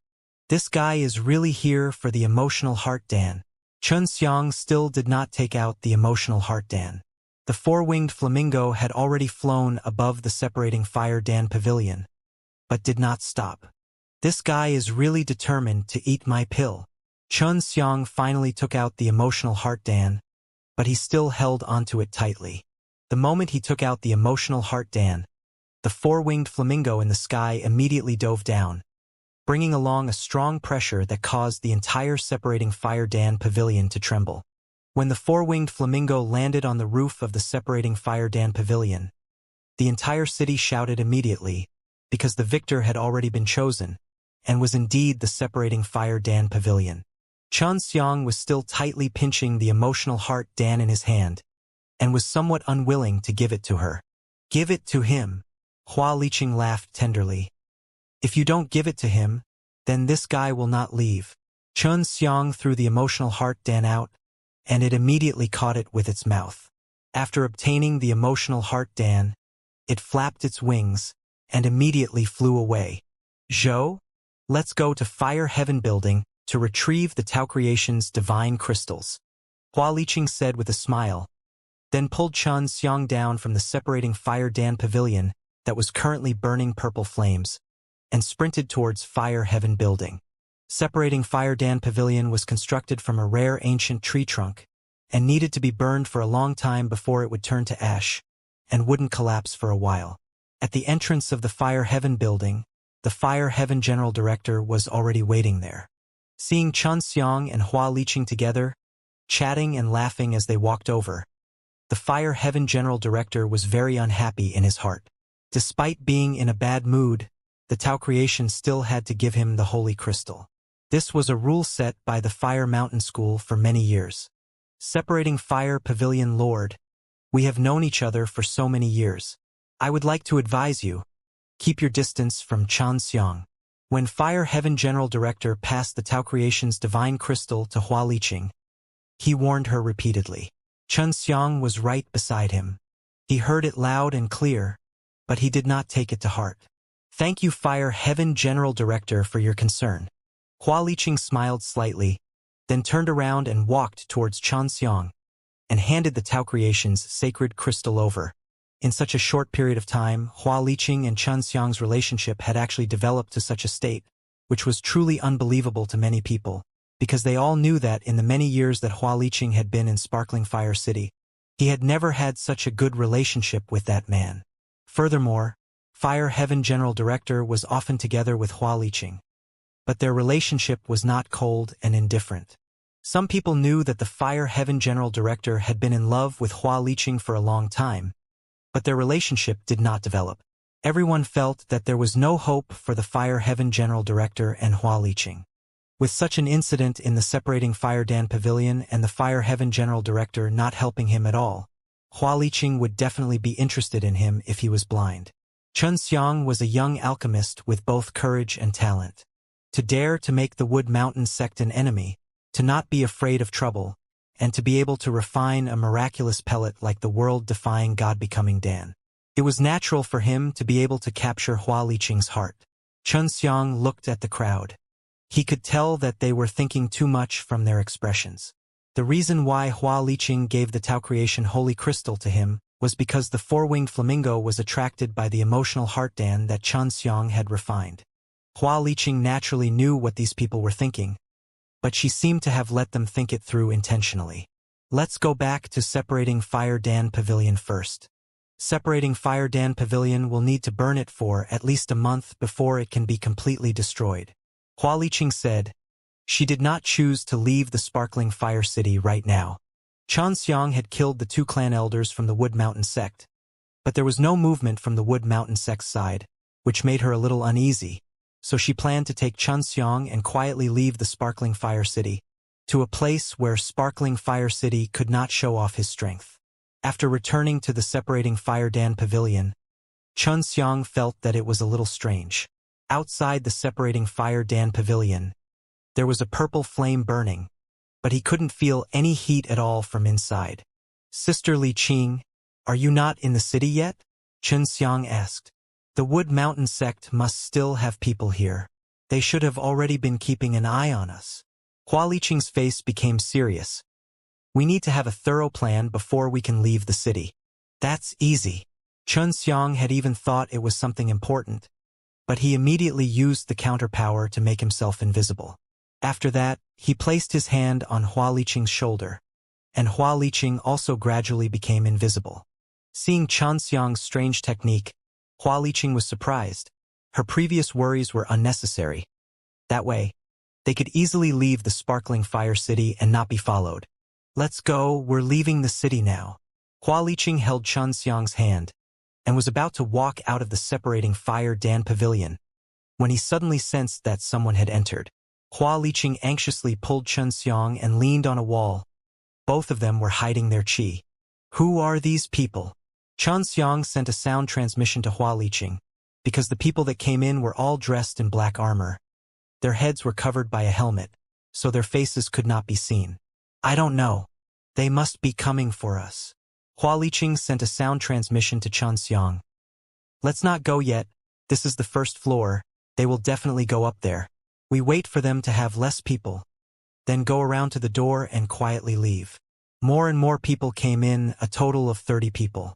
This guy is really here for the emotional heart Dan. Xianxia still did not take out the emotional heart Dan. The four-winged flamingo had already flown above the Separating Fire Dan Pavilion, but did not stop. This guy is really determined to eat my pill. Xianxia finally took out the emotional heart Dan, but he still held onto it tightly. The moment he took out the emotional heart Dan, the four-winged flamingo in the sky immediately dove down, bringing along a strong pressure that caused the entire Separating Fire Dan Pavilion to tremble. When the four-winged flamingo landed on the roof of the Separating Fire Dan Pavilion, the entire city shouted immediately, because the victor had already been chosen, and was indeed the Separating Fire Dan Pavilion. Xianxia was still tightly pinching the emotional heart Dan in his hand, and was somewhat unwilling to give it to her. Give it to him. Hua Liqing laughed tenderly. If you don't give it to him, then this guy will not leave. Xianxia threw the emotional heart Dan out, and it immediately caught it with its mouth. After obtaining the emotional heart Dan, it flapped its wings, and immediately flew away. Zhou, let's go to Fire Heaven Building to retrieve the Tao Creation's divine crystals. Hua Liqing said with a smile, then pulled Xianxia down from the Separating Fire Dan Pavilion that was currently burning purple flames, and sprinted towards Fire Heaven Building. Separating Fire Dan Pavilion was constructed from a rare ancient tree trunk, and needed to be burned for a long time before it would turn to ash, and wouldn't collapse for a while. At the entrance of the Fire Heaven Building, the Fire Heaven General Director was already waiting there. Seeing Xianxia and Hua Liqing together, chatting and laughing as they walked over, the Fire Heaven General Director was very unhappy in his heart. Despite being in a bad mood, the Tao Creation still had to give him the Holy Crystal. This was a rule set by the Fire Mountain School for many years. Separating Fire Pavilion Lord, we have known each other for so many years. I would like to advise you, keep your distance from Xianxia. When Fire Heaven General Director passed the Tao Creation's divine crystal to Hua Liqing, he warned her repeatedly. Xianxia was right beside him. He heard it loud and clear, but he did not take it to heart. Thank you, Fire Heaven General Director, for your concern. Hua Liqing smiled slightly, then turned around and walked towards Xianxia, and handed the Tao Creation's sacred crystal over. In such a short period of time, Hua Liqing and Xianxia's relationship had actually developed to such a state, which was truly unbelievable to many people, because they all knew that in the many years that Hua Liqing had been in Sparkling Fire City, he had never had such a good relationship with that man. Furthermore, Fire Heaven General Director was often together with Hua Liqing. but their relationship was not cold and indifferent. Some people knew that the Fire Heaven General Director had been in love with Hua Liqing for a long time, but their relationship did not develop. Everyone felt that there was no hope for the Fire Heaven General Director and Hua Liqing. With such an incident in the separating Fire Dan Pavilion and the Fire Heaven General Director not helping him at all, Hua Liqing would definitely be interested in him if he was blind. Xianxia was a young alchemist with both courage and talent. To dare to make the Wood Mountain sect an enemy, to not be afraid of trouble, and to be able to refine a miraculous pellet like the world-defying God-becoming Dan. It was natural for him to be able to capture Hua Liqing's heart. Xianxia looked at the crowd. He could tell that they were thinking too much from their expressions. The reason why Hua Liqing gave the Tao Creation Holy Crystal to him was because the four-winged flamingo was attracted by the emotional heart Dan that Xianxia had refined. Hua Liqing naturally knew what these people were thinking, but she seemed to have let them think it through intentionally. Let's go back to separating Fire Dan Pavilion first. Separating Fire Dan Pavilion will need to burn it for at least a month before it can be completely destroyed. Hua Liqing said. She did not choose to leave the sparkling Fire City right now. Xianxia had killed the two clan elders from the Wood Mountain sect, but there was no movement from the Wood Mountain sect's side, which made her a little uneasy, so she planned to take Xianxia and quietly leave the sparkling Fire City, to a place where sparkling Fire City could not show off his strength. After returning to the separating Fire Dan Pavilion, Xianxia felt that it was a little strange. Outside the separating Fire Dan Pavilion, there was a purple flame burning, but he couldn't feel any heat at all from inside. Sister Li Qing, are you not in the city yet? Xianxia asked. The Wood Mountain sect must still have people here. They should have already been keeping an eye on us. Hua Liqing's face became serious. We need to have a thorough plan before we can leave the city. That's easy. Xianxia had even thought it was something important, but he immediately used the counterpower to make himself invisible. After that, he placed his hand on Hua Liqing's shoulder, and Hua Liqing also gradually became invisible. Seeing Xianxia's strange technique, Hua Liqing was surprised. Her previous worries were unnecessary. That way, they could easily leave the sparkling Fire City and not be followed. Let's go, we're leaving the city now. Hua Liqing held Xianxia's hand and was about to walk out of the separating Fire Dan Pavilion when he suddenly sensed that someone had entered. Hua Liqing anxiously pulled Xianxia and leaned on a wall. Both of them were hiding their qi. Who are these people? Xianxia sent a sound transmission to Hua Liqing, because the people that came in were all dressed in black armor. Their heads were covered by a helmet, so their faces could not be seen. I don't know. They must be coming for us. Hua Liqing sent a sound transmission to Xianxia. Let's not go yet. This is the first floor. They will definitely go up there. We wait for them to have less people, then go around to the door and quietly leave. More and more people came in, a total of 30 people.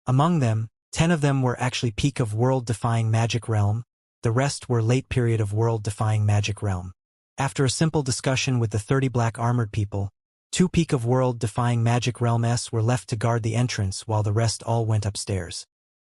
Among them, 10 of them were actually peak of world-defying magic realm, the rest were late period of world-defying magic realm. After a simple discussion with the 30 black-armored people, 2 peak of world-defying magic realm S were left to guard the entrance while the rest all went upstairs.